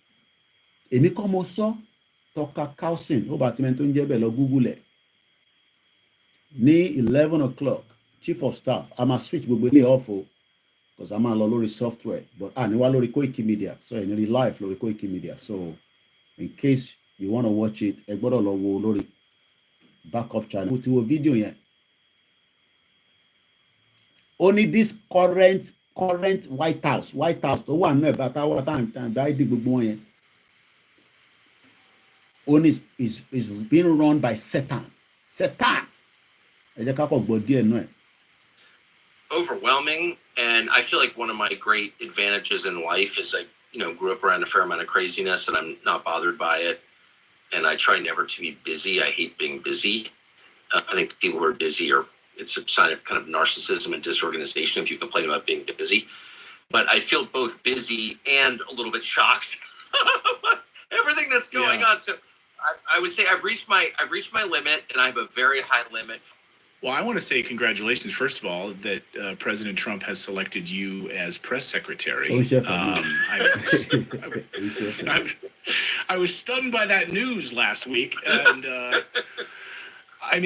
Èmi kọ́ mo sọ, Tucker Carlson, ó bá tí mẹ́ni tó ń jẹ́ bẹ́ẹ̀ lọ Google ẹ̀. Ní 11 o'clock, Chief of Staff, a máa switch gbogbo ilé off o, because a máa lọ lórí software, but ní wá lórí Koikimedia, so ẹni rí live lórí Koikimedia. So in case you want to watch it, ẹ gbọ́dọ̀ lọ wo lórí backup channel. Mo ti wo fídíò yẹn. Only this current White House tó wà nínú ẹ̀bá táwọn àdáìdí gbogbo wọn yẹn. Only is being run by Satan. Satan. Ẹ jẹ́ ká kọ́ gbọ́ díẹ̀ náà. Overwhelming, and I feel like one of my great advantages in life is I, grew up around a fair amount of craziness, and I'm not bothered by it. And I try never to be busy. I hate being busy. I think people who are busy it's a sign of kind of narcissism and disorganization if you complain about being busy. But I feel both busy and a little bit shocked everything that's going on. So I would say I've reached my limit, and I have a very high limit. Well, I want to say congratulations, first of all, that President Trump has selected you as press secretary. I was stunned by that news last week, and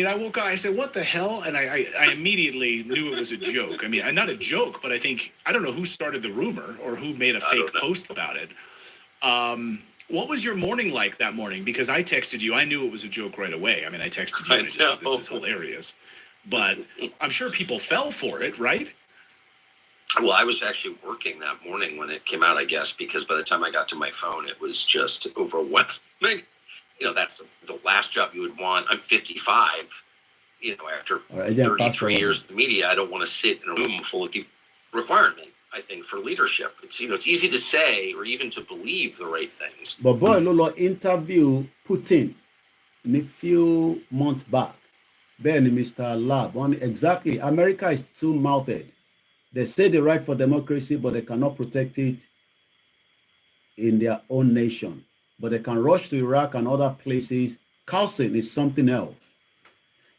I woke up, I said, what the hell? And I immediately knew it was a joke. Not a joke, but I don't know who started the rumor or who made a fake post about it. What was your morning like that morning? Because I texted you, I knew it was a joke right away. I texted you and I just said, this is hilarious. But I'm sure people fell for it, right? Well, I was actually working that morning when it came out, I guess, because by the time I got to my phone, it was just overwhelming. That's the last job you would want. I'm 55. After 33 years in the media, I don't want to sit in a room full of people. Requirement, I think, for leadership. It's it's easy to say or even to believe the right things. But boy, Lolo interview Putin in a few months back. Ben, Mr. Lab, exactly. America is too mouthed. They say they right for democracy, but they cannot protect it in their own nation. But they can rush to Iraq and other places. Carlson is something else.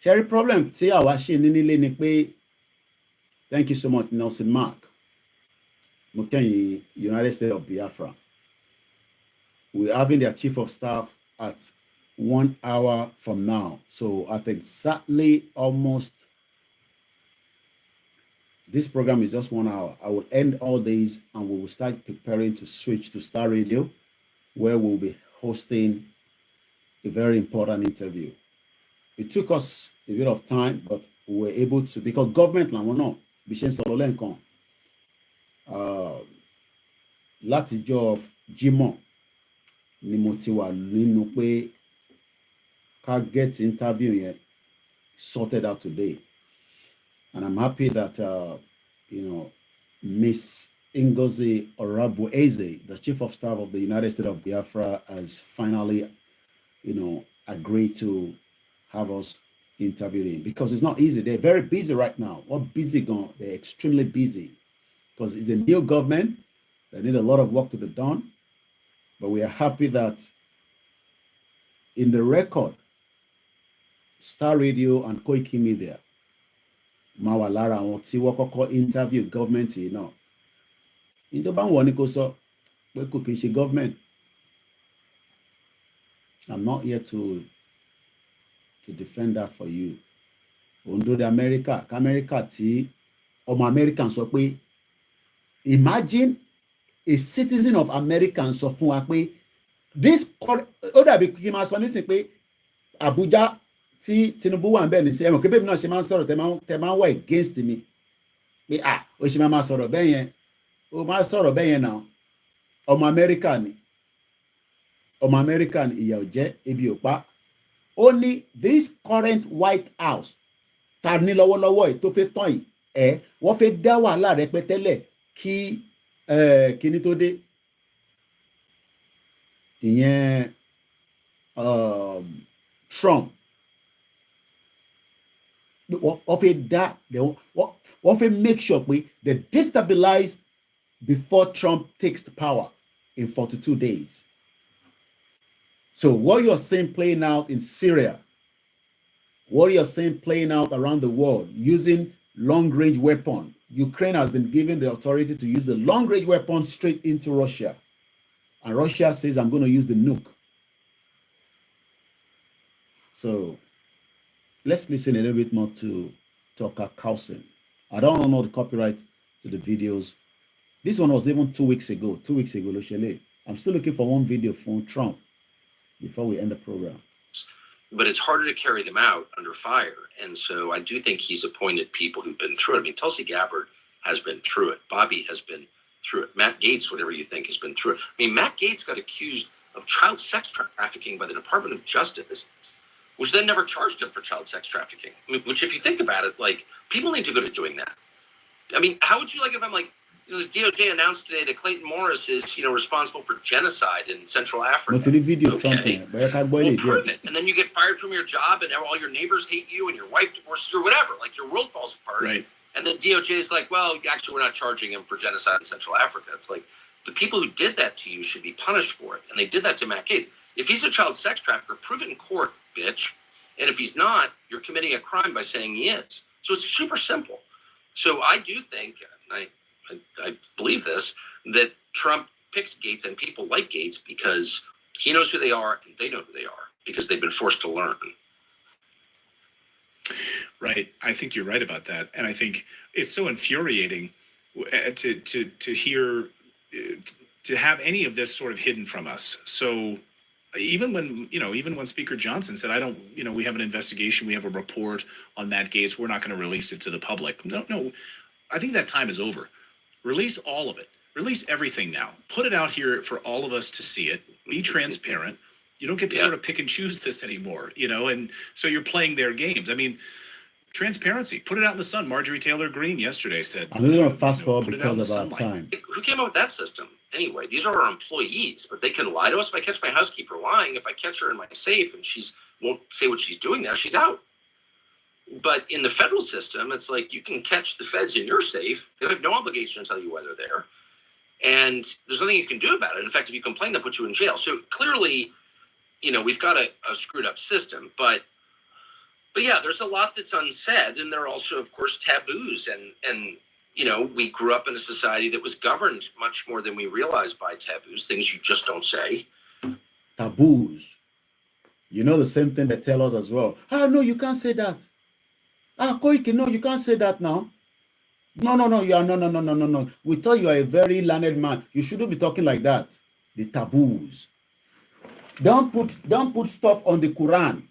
Sherry problem. Thank you so much, Nelson Mark. United States of Biafra. We're having their chief of staff at 1 hour from now. So at exactly almost, this program is just 1 hour. I will end all these and we will start preparing to switch to Star Radio, where we'll be hosting a very important interview. It took us a bit of time, but we were able to, because government, látijọ́ Jímọ̀ ni mo ti wà nínú pé ká get interview yẹn sorted out today, and I'm happy that Miss Ngozi Orabueze, the Chief of Staff of the United States of Biafra, has finally agreed to have us interviewing, because it's not easy. They're very busy right now. What busy gone? They're extremely busy because it's a new government. They need a lot of work to be done. But we are happy that in the record, Star Radio and Koikimedia máa wà lára àwọn tí wọ́n kọ́kọ́ interview government yìí náà. Ní tó bá ń wọ̀ ni kò sọ pé kò kì í ṣe government. I'm not here to defend that for you. Òǹdó de America, k'America tí ọmọ American sọ pé imagine a citizen of America sọ fún wa pé this ó dàbí kí n máa sọ nísìnyí pé Abuja tí Tinubu wà ń bẹ̀ ní sí ẹ̀wọ̀n kébé mi náà ṣe máa ń sọ̀rọ̀ tẹ máa ń wà against mi pé ó ṣe máa sọ̀rọ̀ bẹ́ẹ̀ yẹn ó máa sọ̀rọ̀ bẹ́ẹ̀ yẹn náà ọmọ America ni ìyà ò jẹ ebi ò pa ó ní this current White House ta ní lọ́wọ́lọ́wọ́ yìí tó fẹ́ tán yìí wọ́n fẹ́ dá wàhálà rẹpẹtẹ́lẹ̀ kí kíní tó dé ìyẹn Trump wọ́n fẹ́ dá wọ́n fẹ́ make sure pé they destabilize before Trump takes the power in 42 days. So what you're seeing playing out in Syria, what you're seeing playing out around the world using long-range weapon, Ukraine has been given the authority to use the long-range weapon straight into Russia. And Russia says, I'm going to use the nuke. So let's listen a little bit more to Tucker Carlson. I don't know the copyright to the videos. This one was even 2 weeks ago. 2 weeks ago, Loshele. I'm still looking for one video from Trump before we end the program. But it's harder to carry them out under fire. And so I do think he's appointed people who've been through it. I mean, Tulsi Gabbard has been through it. Bobby has been through it. Matt Gaetz, whatever you think, has been through it. I mean, Matt Gaetz got accused of child sex trafficking by the Department of Justice, which then never charged him for child sex trafficking. I mean, which, if you think about it, like, people need to go to doing that. I mean, how would you like if I'm like, the DOJ announced today that Clayton Morris is, responsible for genocide in Central Africa. Not the video, okay. Trump, well, prove it. And then you get fired from your job and all your neighbors hate you and your wife divorces you or whatever. Like, your world falls apart. Right. And then DOJ is like, well, actually, we're not charging him for genocide in Central Africa. It's like, the people who did that to you should be punished for it. And they did that to Matt Gaetz. If he's a child sex trafficker, prove it in court, bitch. And if he's not, you're committing a crime by saying he is. So it's super simple. So I do think, I believe this, that Trump picks Gaetz and people like Gaetz because he knows who they are and they know who they are because they've been forced to learn. Right. I think you're right about that. And I think it's so infuriating to hear, to have any of this sort of hidden from us. So even when Speaker Johnson said, we have an investigation, we have a report on Matt Gaetz, we're not going to release it to the public. No, I think that time is over. Release all of it. Release everything now. Put it out here for all of us to see it. Be transparent. You don't get to sort of pick and choose this anymore, and so you're playing their games. I mean, transparency. Put it out in the sun. Marjorie Taylor Greene yesterday said. I'm going to fast forward because of our time. Who came up with that system? Anyway, these are our employees, but they can lie to us. If I catch my housekeeper lying, if I catch her in my safe and she won't say what she's doing there, she's out. But in the federal system, it's like you can catch the feds in your safe. They have no obligation to tell you why they're there. And there's nothing you can do about it. In fact, if you complain, they'll put you in jail. So clearly, we've got a screwed up system. But yeah, there's a lot that's unsaid. And there are also, of course, taboos. And we grew up in a society that was governed much more than we realize by taboos, things you just don't say. Taboos. The same thing they tell us as well. No, you can't say that. Koiki, no, you can't say that now. No. No. We thought you are a very learned man. You shouldn't be talking like that. The taboos. Don't put stuff on the Quran.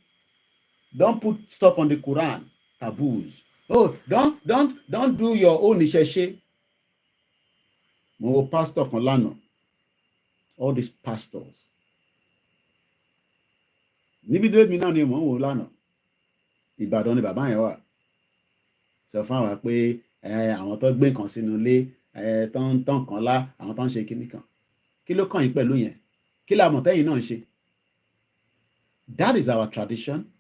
Don't put stuff on the Quran. Taboos. Oh, don't do your own isheshe. Mo pastor Konlano. All these pastors. Níbi dé mi náà ni mo wò lánàá. Ìbàdàn ni bàbá yẹn wà. Sọ fún wa pé àwọn tó gbé nǹkan sínú ilé, tó ń tàn kan lá, àwọn tó ń ṣe kinní kan. Kí ló kàn yín pẹ̀lú yẹn? Kí la mọ̀ tẹ́yìn náà ń ṣe? That is our tradition.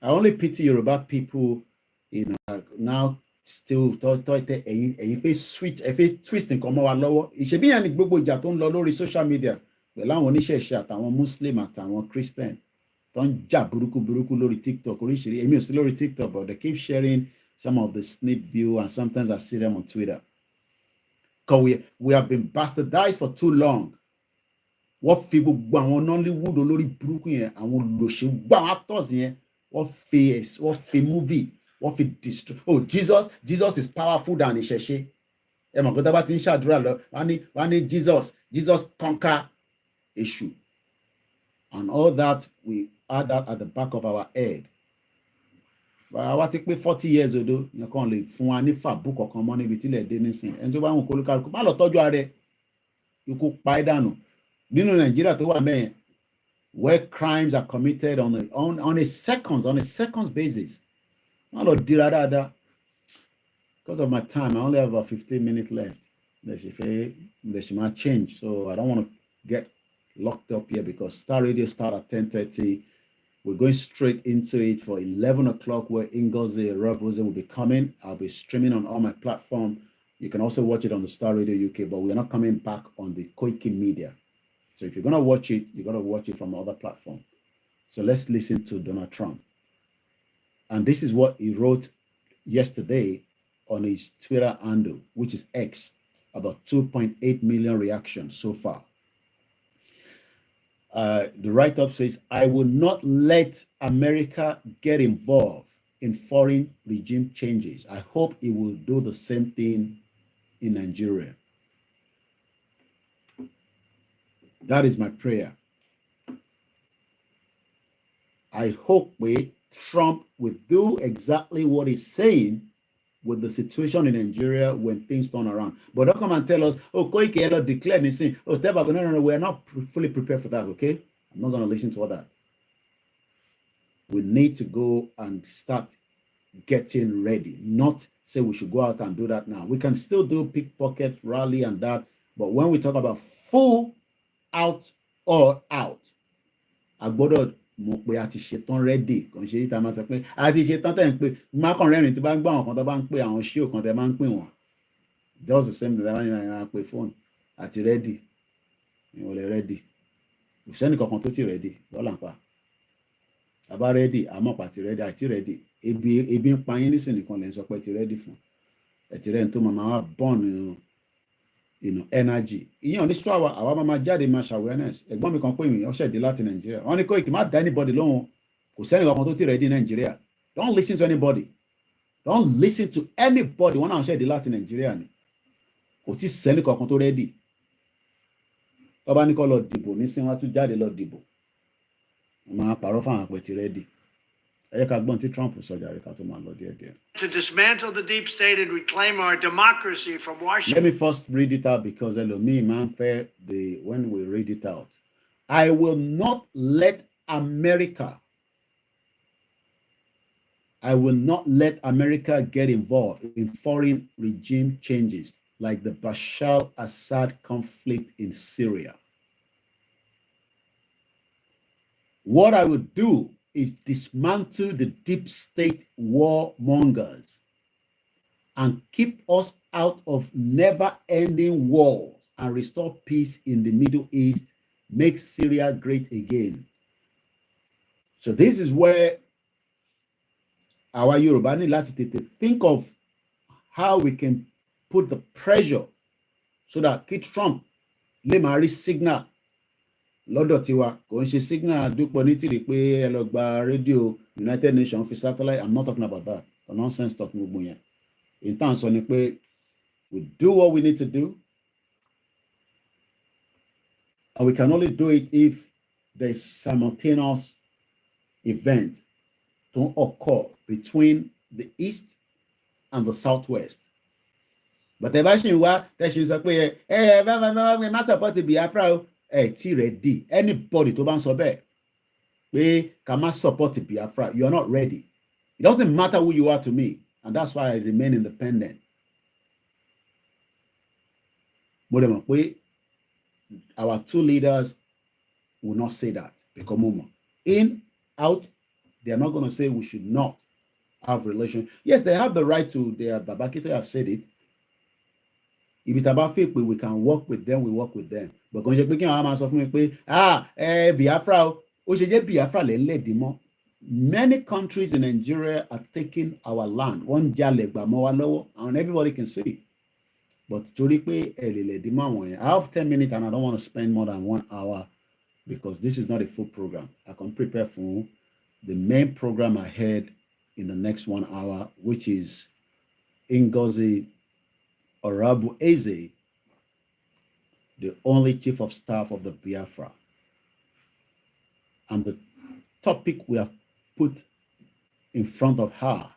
I only pity Yoruba people, now still ẹ̀yin fẹ́ switch ẹ fẹ́ twist nǹkan mọ́ wa lọ́wọ́ ìṣebí yẹn ni gbogbo ìjà tó ń lọ lórí social media pẹ̀lú àwọn oníṣẹ̀ṣe àtàwọn muslim àtàwọn christian tó ń jà burúkú lórí TikTok oríṣiríṣi èmi ò sí lórí TikTok but they keep sharing some of the snip view and sometimes I see them on Twitter because we have been bastardized for too long. Wọ́n fi gbogbo àwọn Nollywood olórí burúkú yẹn àwọn olóṣèlú gbogbo àwọn actors yẹn wọ́n fi movie wọ́n fi destroy. Oh, Jesus is powerful than ìṣẹ̀ṣe. Ẹ mọ̀ kó tá bá ti ń ṣàdúrà lọ wọ́n ní Jesus conquer Èṣù. And all that we add that at the back of our head. Àwa ti pé 40 years odo yẹn kàn lè fún wa ní fàbú kankan mọ́ níbi tílẹ̀ dé nísìn. Ẹni tó bá wọn kólúkálukú má lọ tọ́jú ara ẹ̀ ikú pa ẹ́ dànù. Nínú Nàìjíríà tó wà mẹ́yẹn where crimes are committed on a seconds basis. Má lọ dira dáadáa. Because of my time, I only have about 15 minutes left. She might change, so I don't want to get locked up here because Star Radio start at 10:30. We're going straight into it for 11 o'clock where Ngozi Roboze will be coming. I'll be streaming on all my platforms. You can also watch it on the Star Radio UK, but we're not coming back on the Koikimedia. So if you're going to watch it, you're going to watch it from other platforms. So let's listen to Donald Trump. And this is what he wrote yesterday on his Twitter handle, which is X, about 2.8 million reactions so far. The write-up says, I will not let America get involved in foreign regime changes. I hope it will do the same thing in Nigeria. That is my prayer. I hope Trump will do exactly what he's saying with the situation in Nigeria when things turn around. But don't come and tell us, oh, Koiki declared this thing. Oh, no, we're not fully prepared for that, okay? I'm not going to listen to all that. We need to go and start getting ready, not say we should go out and do that now. We can still do pickpocket, rally and that, but when we talk about full out or out, I gbọ́dọ̀ mọ̀ pé a ti ṣetán ready kàn ṣe ìta máa sọ pé a ti ṣetán tẹ̀ ń pé mákàn rẹ́rìn tó bá ń gbọ́ àwọn kan tó bá ń pè àwọn ṣíò kan tẹ̀ máa ń pè wọ́n does the same thing that máa ń pè fóònù àti ready ìwọ̀n lè ready kò sẹ́ni kankan tó ti ready lọ́la ń pa àbá ready àmọ́ pa ti ready àti ready ebi ń pa yín nísìnyí kan lè ń sọ pé ti ready fún ẹ̀ ti rẹ́ni tó máa wá burn energy ìyẹn ní sọ àwa máa jáde máa ṣe awareness ẹ̀gbọ́n mi kan pé ìyẹn ṣẹ̀dé láti Nàìjíríà wọ́n ní Koiki má dá anybody lóhùn kò sẹ́ni kankan tó ti ready Nàìjíríà don't listen to anybody wọ́n náà ṣẹ̀dé láti Nàìjíríà ni kò tí sẹ́ni kankan tó ready tó bá ní kó lọ dìbò nísìnyí wọ́n tún jáde lọ dìbò wọ́n máa pàrọ̀ fáwọn àpẹ ti ready ẹ ká gbọ́n tí Trump sọ jàre ká tó máa lọ díẹ̀díẹ̀. To dismantle the deep state and reclaim our democracy from Washington. Let me first read it out because ẹlòmíì máa ń fẹ́ when we read it out. I will not let America get involved in foreign regime changes like the Bashar Assad conflict in Syria. What I will do is dismantle the deep state warmongers and keep us out of never-ending wars and restore peace in the Middle East, make Syria great again. So this is where our Yoruba ní láti tètè think of how we can put the pressure so that kí Trump lè máa rí signal lọ́dọ̀ tiwa kò ń ṣe signal dúpọ̀ ní tìrì pé ẹ lọ gba rédíò United Nations fi satellite. I'm not talking about that. The nonsense talk gbogbo yẹn. In tàn sọ ni pé we do what we need to do and we can only do it if there's simultaneous event to occur between the East and the Southwest. But ẹ bá ṣì ń wá tẹ̀sí sọ pé ẹ má support Biafra o. Tí ready anybody tó bá ń sọ bẹ́ẹ̀ pé ká má support Biafra, you are not ready. It doesn't matter who you are to me, and that's why I remain independent. Mo dẹ̀ mọ̀ pé our two leaders will not say that because mo mọ̀ in out they are not going to say we should not have relations. Yes, they have the right to. Babakito have said it. If it's about faith, we can work with them, we work with them. But when you're speaking, I'm also Biafra, Biafra, many countries in Nigeria are taking our land. One and everybody can see it. But I have 10 minutes and I don't want to spend more than 1 hour because this is not a full program. I can prepare for the main program ahead in the next 1 hour, which is Ngozi Orabu Eze, the only chief of staff of the Biafra. And the topic we have put in front of her,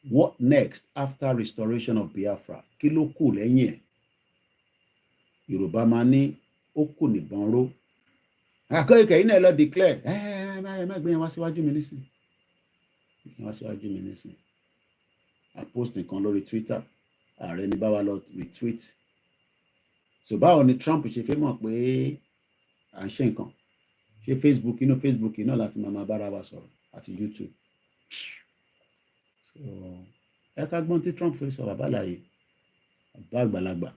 what next after restoration of Biafra? Kilo ku lẹ́yìn. Yoruba máa ní ó kù níbọn ró. Koiki iná ẹ lọ declare. Má gbé yẹn wá síwájú mi nísìn. I post nǹkan lórí Twitter. Ààrẹ ní bá wa lọ retweet. So báwo ni Trump ṣe fẹ́ mọ̀ pé à ń ṣe nǹkan? Ṣé Facebook náà láti máa bára wa sọ̀rọ̀ àti YouTube. So ẹ ká gbọ́n tí Trump fẹ́ sọ bàbá láàyè bàbá àgbàlagbà.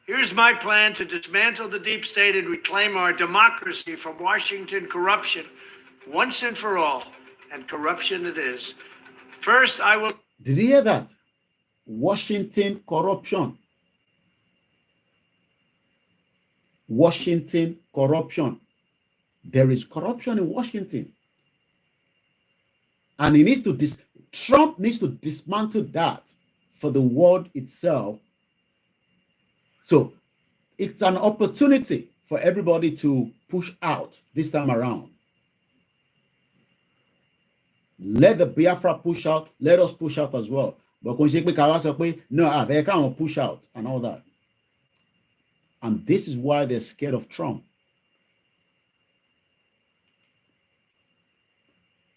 Here's my plan to dismantle the deep state and reclaim our democracy from Washington corruption once and for all. And corruption it is. First, I will... Did you hear that? Washington corruption. Washington corruption. There is corruption in Washington. And he needs to Trump needs to dismantle that for the world itself. So it's an opportunity for everybody to push out this time around. Let the Biafra push out. Let us push out as well. But no, I can't push out and all that. And this is why they're scared of Trump.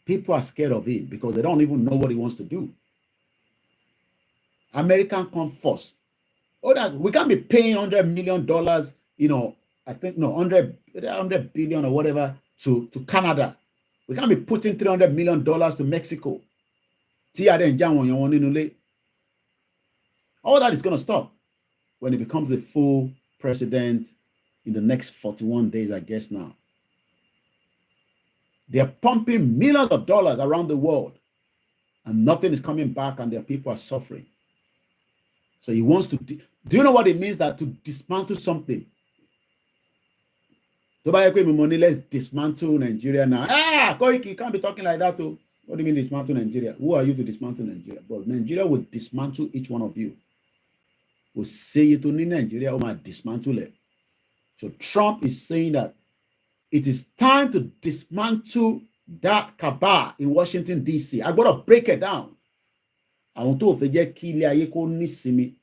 People are scared of him because they don't even know what he wants to do. American come first. Oh, that we can't be paying $100 million, I think, no, 100 billion or whatever to Canada. We can't be putting $300 million to Mexico. All that is going to stop when he becomes the full president in the next 41 days, I guess now. They're pumping millions of dollars around the world and nothing is coming back and their people are suffering. So he wants to, do you know what it means that to dismantle something? Let's dismantle Nigeria now. Koiki, you can't be talking like that too. What do you mean dismantle Nigeria? Who are you to dismantle Nigeria? But Nigeria will dismantle each one of you. Will say you to Nigeria or might dismantle it. So Trump is saying that it is time to dismantle that cabal in Washington, D.C. I got to break it down. I want to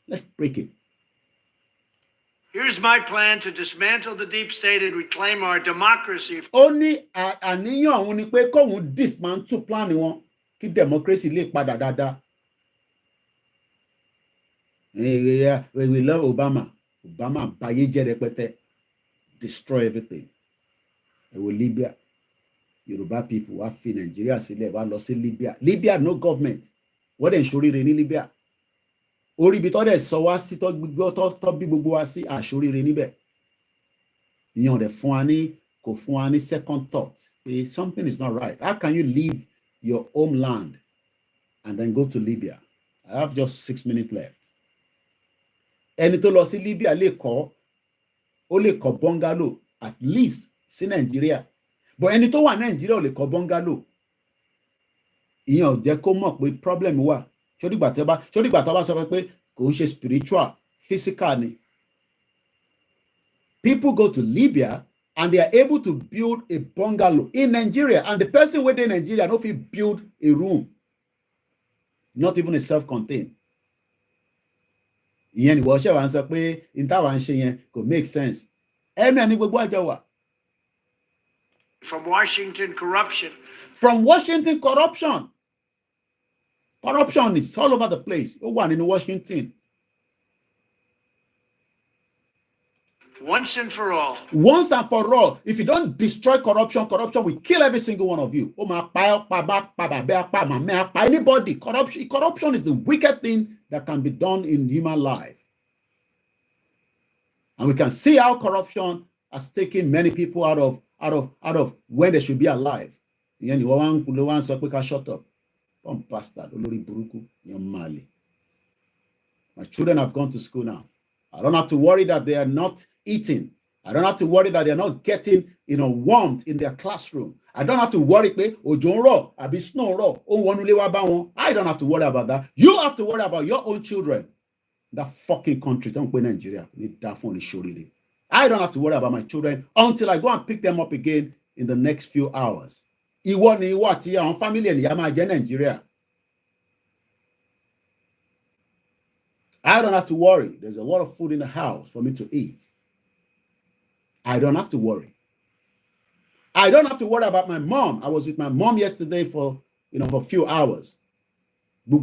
let's break it. Here's my plan to dismantle the deep state and reclaim our democracy. Only àníyàn òun ni pé kóun dismantle plan wọn kí democracy lè padà dáadáa. We love Obama. Obama báyé jẹ́ rẹpẹtẹ. Destroy everything. With Libya, Yoruba people wá fi Nigeria sílẹ̀ wá lọ sí Libya. Libya no government. Wọ́n dẹ̀ ń ṣoríire ní Libya. Orí ibi tó dẹ̀ sọ wá sí tó bí gbogbo wá sí àṣoríire níbẹ̀. Ìyẹn dẹ̀ fún wa ní kò fún wa ní second thought. Something is not right. How can you leave your homeland and then go to Libya? I have just 6 minutes left. Ẹni tó lọ sí Libya lè kọ́ bungalow at least sí Nàìjíríà. But ẹni tó wà Nàìjíríà ò lè kọ́ bungalow. Ìyẹn ò jẹ́ kó mọ̀ pé problem wà. Ṣódìgbà tó bá sọ pé kò ń ṣe spiritual, physical ni. People go to Libya and they are able to build a bungalow in Nigeria, and the person within Nigeria no fit build a room, not even a self-contained. Ìyẹn ni wọ́n ṣe wá ń sọ pé n táwa ń ṣe yẹn kò make sense. Ẹnu ẹni gbogbo àjọ wà. From Washington corruption. From Washington corruption. Corruption is all over the place. Ó wà nínú Washington. once and for all. Once and for all. If you don't destroy corruption, corruption will kill every single one of you. Anybody. Corruption is the wicked thing that can be done in human life. And we can see how corruption has taken many people out of when they should be alive. Shut up. Bastard. My children have gone to school now. I don't have to worry that they are not eating. I don't have to worry that they're not getting, warmth in their classroom. I don't have to worry. I don't have to worry about that. You have to worry about your own children. That fucking country, don't go Nigeria. I don't have to worry about my children until I go and pick them up again in the next few hours. Family Nigeria. I don't have to worry. There's a lot of food in the house for me to eat. I don't have to worry. I don't have to worry about my mom. I was with my mom yesterday for a few hours. She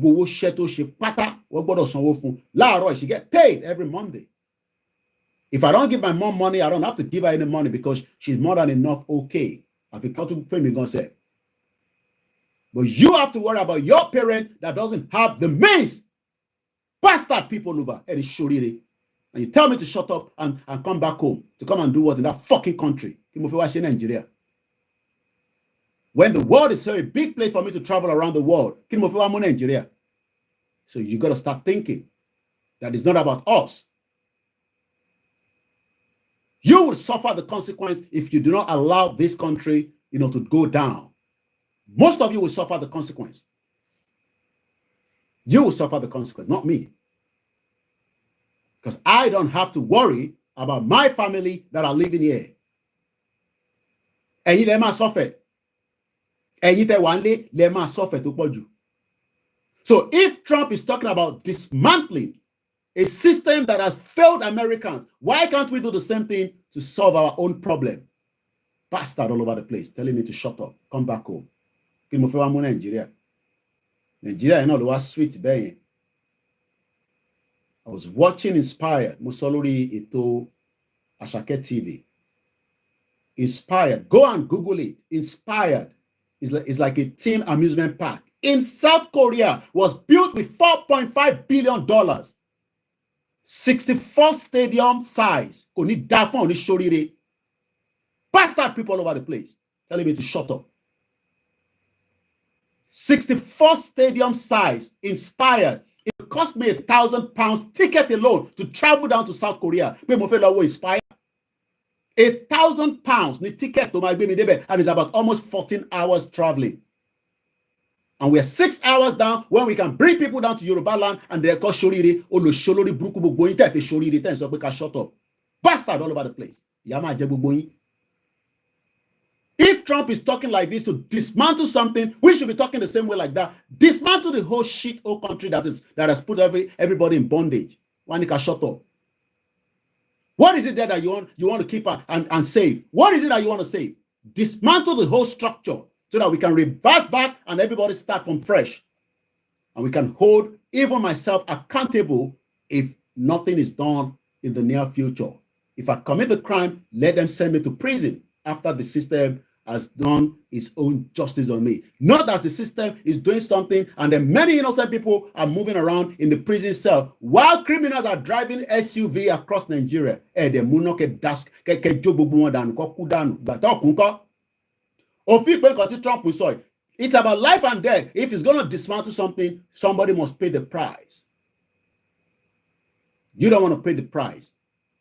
get paid every Monday. If I don't give my mom money, I don't have to give her any money because she's more than enough okay. But you have to worry about your parent that doesn't have the means. Bastard people over and you tell me to shut up and come back home to come and do what in that fucking country? Nigeria. When the world is so a big place for me to travel around the world, Nigeria. So you got to start thinking that it's not about us. You will suffer the consequence if you do not allow this country, to go down. Most of you will suffer the consequence. You will suffer the consequence, not me. Because I don't have to worry about my family that are living here. And you must suffer. And you must suffer to you. So if Trump is talking about dismantling a system that has failed Americans, why can't we do the same thing to solve our own problem? Bastard all over the place, telling me to shut up, come back home. Nigeria. Nigeria, the was sweet being. I was watching Inspired, Musolori Ito Ashake TV. Inspired, go and Google it. Inspired is like a team amusement park in South Korea, was built with $4.5 billion. 64 stadium size. Bastard people all over the place telling me to shut up. 64 stadium size, Inspired. It cost me £1,000 ticket alone to travel down to South Korea. Inspired. £1,000 the ticket to my baby, and it's about almost 14 hours traveling. And we're 6 hours down when we can bring people down to Yoruba land and they're called Shoriri. Shut up. Bastard all over the place. If Trump is talking like this to dismantle something, we should be talking the same way like that. Dismantle the whole shit old country that has put everybody in bondage. Wanika, shut up. What is it there that you want to keep and save? What is it that you want to save? Dismantle the whole structure so that we can reverse back and everybody start from fresh. And we can hold even myself accountable if nothing is done in the near future. If I commit the crime, let them send me to prison after the system has done its own justice on me. Not that the system is doing something and then many innocent people are moving around in the prison cell while criminals are driving SUV across Nigeria. It's about life and death. If it's going to dismantle something, somebody must pay the price. You don't want to pay the price.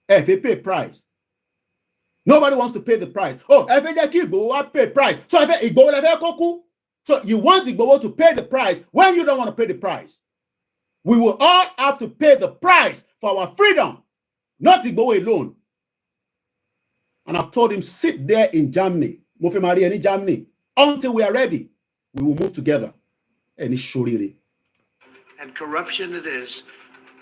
If you pay price, nobody wants to pay the price. Oh, if you pay price. So you want Igboho to pay the price when you don't want to pay the price. We will all have to pay the price for our freedom, not Igboho alone. And I've told him, sit there in Germany, in Germany, until we are ready. We will move together. And corruption it is.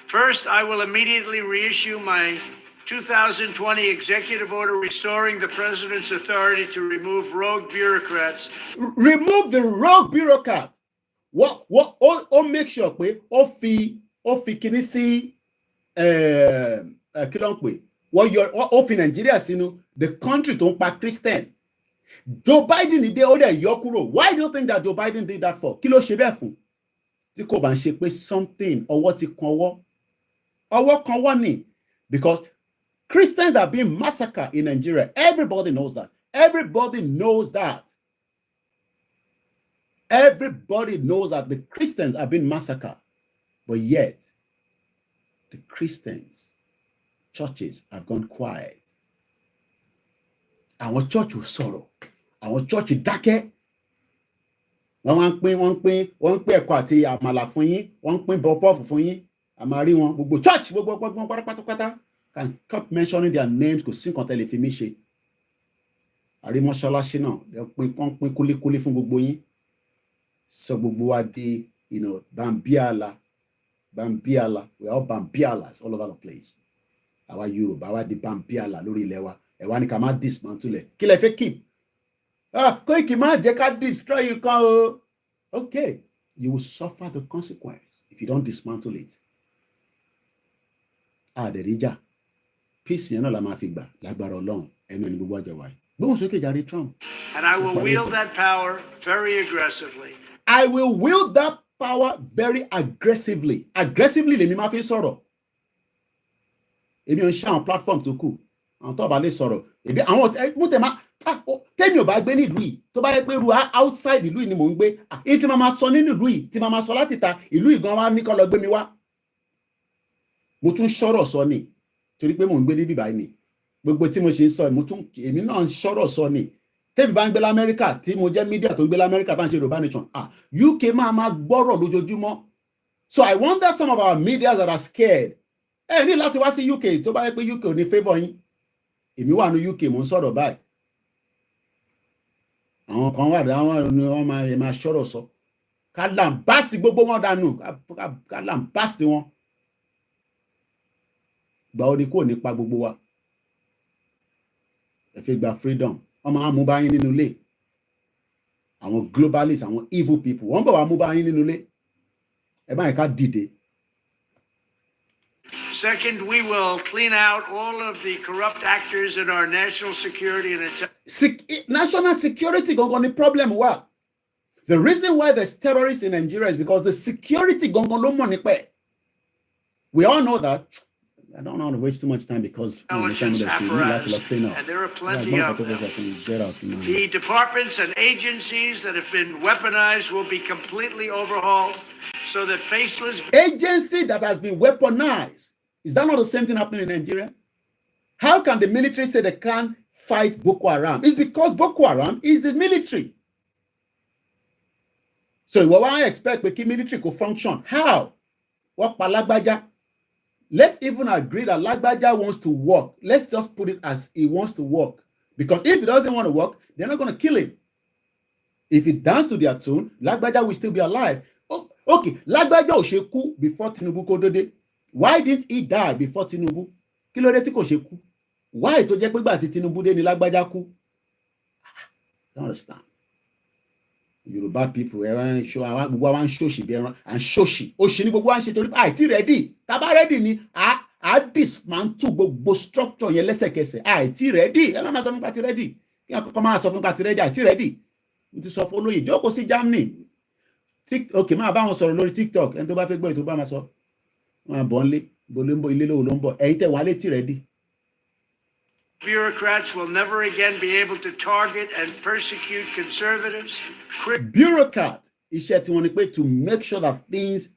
First, I will immediately reissue my 2020 executive order restoring the president's authority to remove rogue bureaucrats. Remove the rogue bureaucrat. What make sure we fi kinisi ó fi Nàìjíríà sínú the country tó ń pa Christian. Joe Biden dé ó dẹ̀ yọ kúrò. Why do you think that Joe Biden did that for? Kí ló ṣe bẹ́ẹ̀ fún? Tí kò bá ń ṣe pé something ọwọ́ ti kan ọwọ́ kan wọ́n ni, because Christians are being massacred in Nigeria. Everybody knows that. Everybody knows that. Everybody knows that the Christians are being massacred. But yet, the Christians, churches have gone quiet. Àwọn church ò sọ̀rọ̀. Àwọn church dákẹ́. Wọ́n ń pín ẹ̀kọ́ àti àmàlà fún yín. Wọ́n ń pín bọ́pọ́ọ̀fù fún yín. Àmàrí wọn gbogbo church gbogbo pátápátá. Can keep mentioning their names kò sí nǹkan tẹ́lẹ̀ fi mí ṣe. Àrí mọ́ṣáláṣí náà wọ́n pín kúlíkúlí fún gbogbo yín. So gbogbo wa di, Bambiala. We are all Bambialas all over the place. Àwa Yorùbá wa di Bambiala lórí ilẹ̀ wa. Ẹ wá ní ká má dismantle. Kí lẹ fẹ́ keep? Koiki má jẹ́ ká destroy nǹkan o. Okay, you will suffer the consequence if you don't dismantle it. Àdẹ̀ríjà. Peace yẹn náà la máa fi gbà lágbára Ọlọ́run ẹnu ẹni gbogbo àjẹwà yìí. Gbóhùn sókè jàre Trump. And I will wield that power very aggressively. I will wield that power very aggressively. Aggressively lèmi máa fi sọ̀rọ̀. Èmi ò ń ṣe àwọn platform tó kù. Àwọn tó bá lè sọ̀rọ̀. Èmi àwọn mo tẹ̀ máa tẹ́mi ò bá gbé ní ìlú yìí tó bá yẹ pé ru outside ìlú yìí ni mò ń gbé. Èyí tí màá sọ nínú ìlú yìí tí màá sọ láti ta ìlú yìí gan wa ní kó lọ gbé mi wá. Mo tún sọ̀rọ̀ sọ ni. Torí pé mò ń gbé níbí báyìí ni gbogbo tí mo ṣe ń sọ èmi náà ń sọ̀rọ̀ sọ ni tẹ́bi bá ń gbé l'Amẹ́ríkà tí mo jẹ́ mídíà tó ń gbé l'Amẹ́ríkà bá ń ṣe Yorùbá Nation UK máa gbọ́rọ̀ lójoojúmọ́. So I wonder some of our media that are scared ní láti wá sí UK tó bá yẹ pé UK ò ní favour yín. Èmi wà ní UK mò ń sọ̀rọ̀ báyìí. Àwọn kan wà dáwọn ni wọ́n máa sọ̀rọ̀ sọ ká làǹbáàsì gbogbo wọn dànù ká làǹbáàsì wọn. Gbà ó ní kò ní pa gbogbo wa. Ẹ fẹ́ gba freedom. Wọ́n máa mú bá yín nínú ilé. Àwọn globalists, àwọn evil people. Wọ́n bọ̀ wá mú bá yín nínú ilé. Ẹ bá yín ká dìde. Second, we will clean out all of the corrupt actors in our national security and national security gangan ni problem wa. The reason why there's terrorists in Nigeria is because the security gangan ló mọ̀ nípa ẹ̀. We all know that. I don't want to waste too much time because and there are plenty of them. The departments and agencies that have been weaponized will be completely overhauled so that faceless agency that has been weaponized. Is that not the same thing happening in Nigeria? How can the military say they can't fight Boko Haram? It's because Boko Haram is the military. So what I expect the military could function. How? What Palagbaja? Let's even agree that Lagbaja wants to work. Let's just put it as he wants to work. Because if he doesn't want to work, they're not going to kill him. If he dances to their tune, Lagbaja will still be alive. Oh, okay, Lagbaja ò ṣe kú before Tinubu kó dódé. Why didn't he die before Tinubu? Kí ló dé tí kò ṣe kú? Why tó jẹ́ pé gbà tí Tinubu dé ni Lagbaja kú? Don't understand. Yoruba people gbogbo wa ń ṣòṣì bí ẹran à ń ṣòṣì òṣì ni gbogbo wa ń ṣe torí àìtí rẹ́dì tábà rẹ́dì ni à dismantle gbogbo structure yẹn lẹ́sẹ̀kẹsẹ̀ àìtí rẹ́dì ẹ má sọ fún pàtí rẹ́dì kí wọn kọ́kọ́ máa sọ fún pàtí rẹ́dì àìtí rẹ́dì mo ti sọ fún olóyè jókòó sí Germany ok máa bá wọn sọ̀rọ̀ lórí TikTok ẹni tó bá fẹ́ gbọ́ ètò bá máa sọ wọn bọ̀ ń lé bolóńbó ilé lówó ló ń bọ̀ ẹ̀yin tẹ̀ wọ́n á lè tí rẹ́dì. Bureaucrats will never again be able to target and persecute conservatives. Bureaucrat, iṣẹ́ tí wọ́n ní pé to make sure that things,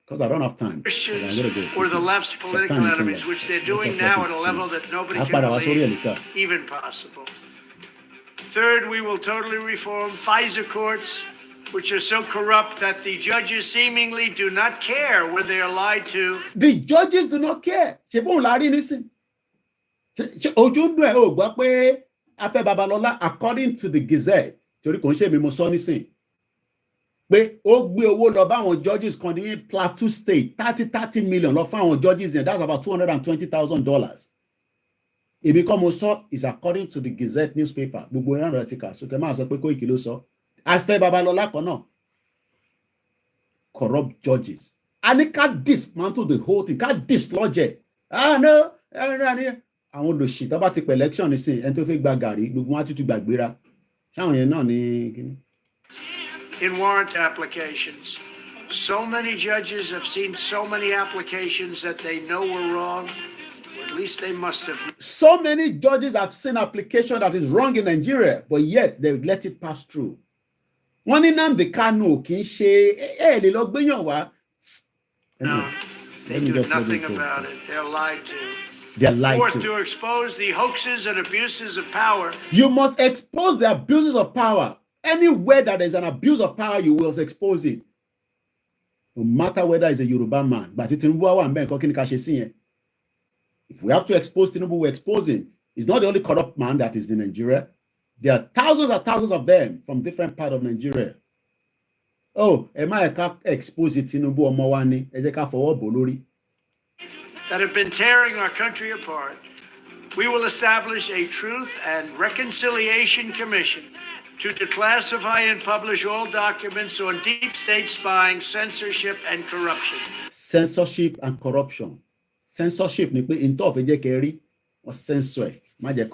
because I don't have time. Christians or the left's political enemies, which they're doing now at a level that nobody can believe even possible. Third, we will totally reform FISA courts, which are so corrupt that the judges seemingly do not care when they are lied to. The judges do not care. Ṣé bóun la rí nísìn? Ojú ń dùn ẹ̀ ò gbọ́ pé Afẹ́ Babalọ́lá according to the Gazette torí kò ń ṣe mi mo sọ nísìn pé ó gbé owó lọ bá àwọn judges kan ní Plateau State 30 million lọ fún àwọn judges yẹn that's about $220,000. Èmi kọ́ mo sọ is according to the Gazette newspaper gbogbo ìran rẹ̀ ti kà sókè máa sọ pé Koiki ló sọ Afẹ́ Babalọ́lá kan náà corrupt judges a ní ká dismantle the whole thing ká dislodge it. No àwọn olùsí tó bá ti pẹ̀ election nísìnyí ẹni tó fẹ́ gba gàrí gbogbo wọn á tútù gbàgbéra ṣáwọn yẹn náà ní kíní. In warrant applications. So many judges have seen so many applications that they know were wrong, or at least they must have. So many judges have seen application that is wrong in Nigeria, but yet they let it pass through. Wọ́n ní Nnamdi Kanu kì í ṣe lè lọ gbéyàn wá. No, they do nothing about it. They're lied to. They're lied Fourth, to expose the hoaxes and abuses of power. You must expose the abuses of power. Anywhere that there's an abuse of power, you will expose it. No matter whether it's a Yoruba man. But if we have to expose Tinubu, we're exposing. He's not the only corrupt man that is in Nigeria. There are thousands and thousands of them from different parts of Nigeria. Oh, am I exposing Tinubu or Mawani? That have been tearing our country apart. We will establish a Truth and Reconciliation Commission to declassify and publish all documents on deep state spying, censorship, and corruption. Censorship and corruption. Censorship ni pé into of ejekeri or censor. And there are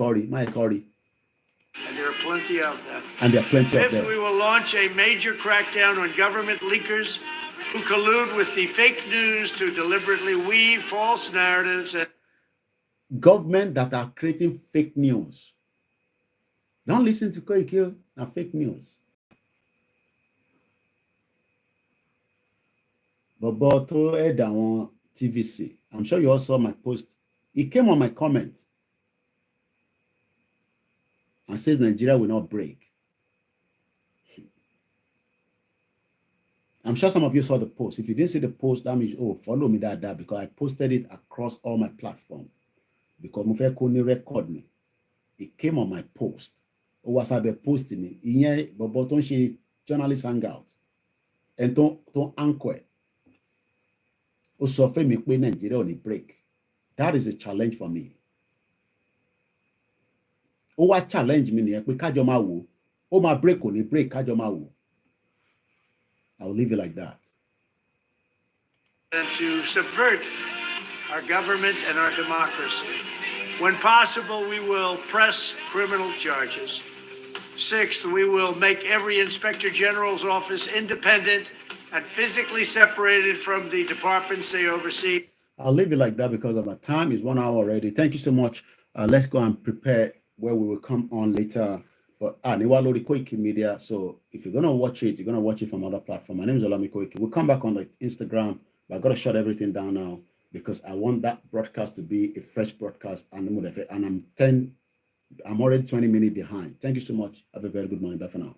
plenty of them. And there are plenty of them. Fifth, we will launch a major crackdown on government leakers who collude with the fake news to deliberately weave false narratives. Government that are creating fake news. Don't listen to Koiki, na fake news. But to add on TVC, I'm sure you all saw my post. It came on my comment and says Nigeria will not break. I'm sure some of you saw the post. If you didn't see the post, that means, oh, follow me that because I posted it across all my platforms. Because mo fẹ́ kó ní record me. It came on my post. Ó wá sábẹ́ post mi. Ìyẹn bọ̀bọ̀ tó ń ṣe journalist hangout. And tó anchor. Ó sọ fún mi pé Nigeria ò ní break. That is a challenge for me. Ó wá challenge mi nìyẹn pé kájọ máa wò. Ó máa break ò ní break kájọ máa wò. I'll leave it like that. And to subvert our government and our democracy. When possible, we will press criminal charges. Sixth, we will make every Inspector General's office independent and physically separated from the departments they oversee. I'll leave it like that because of my time is 1 hour already. Thank you so much. Let's go and prepare where we will come on later. But Niwalori Koikimedia. So if you're gonna watch it, you're gonna watch it from other platform. My name is OLAYOMI KOIKI. We'll come back on the Instagram, but I gotta shut everything down now because I want that broadcast to be a fresh broadcast and I'm already 20 minutes behind. Thank you so much. Have a very good morning. Bye for now.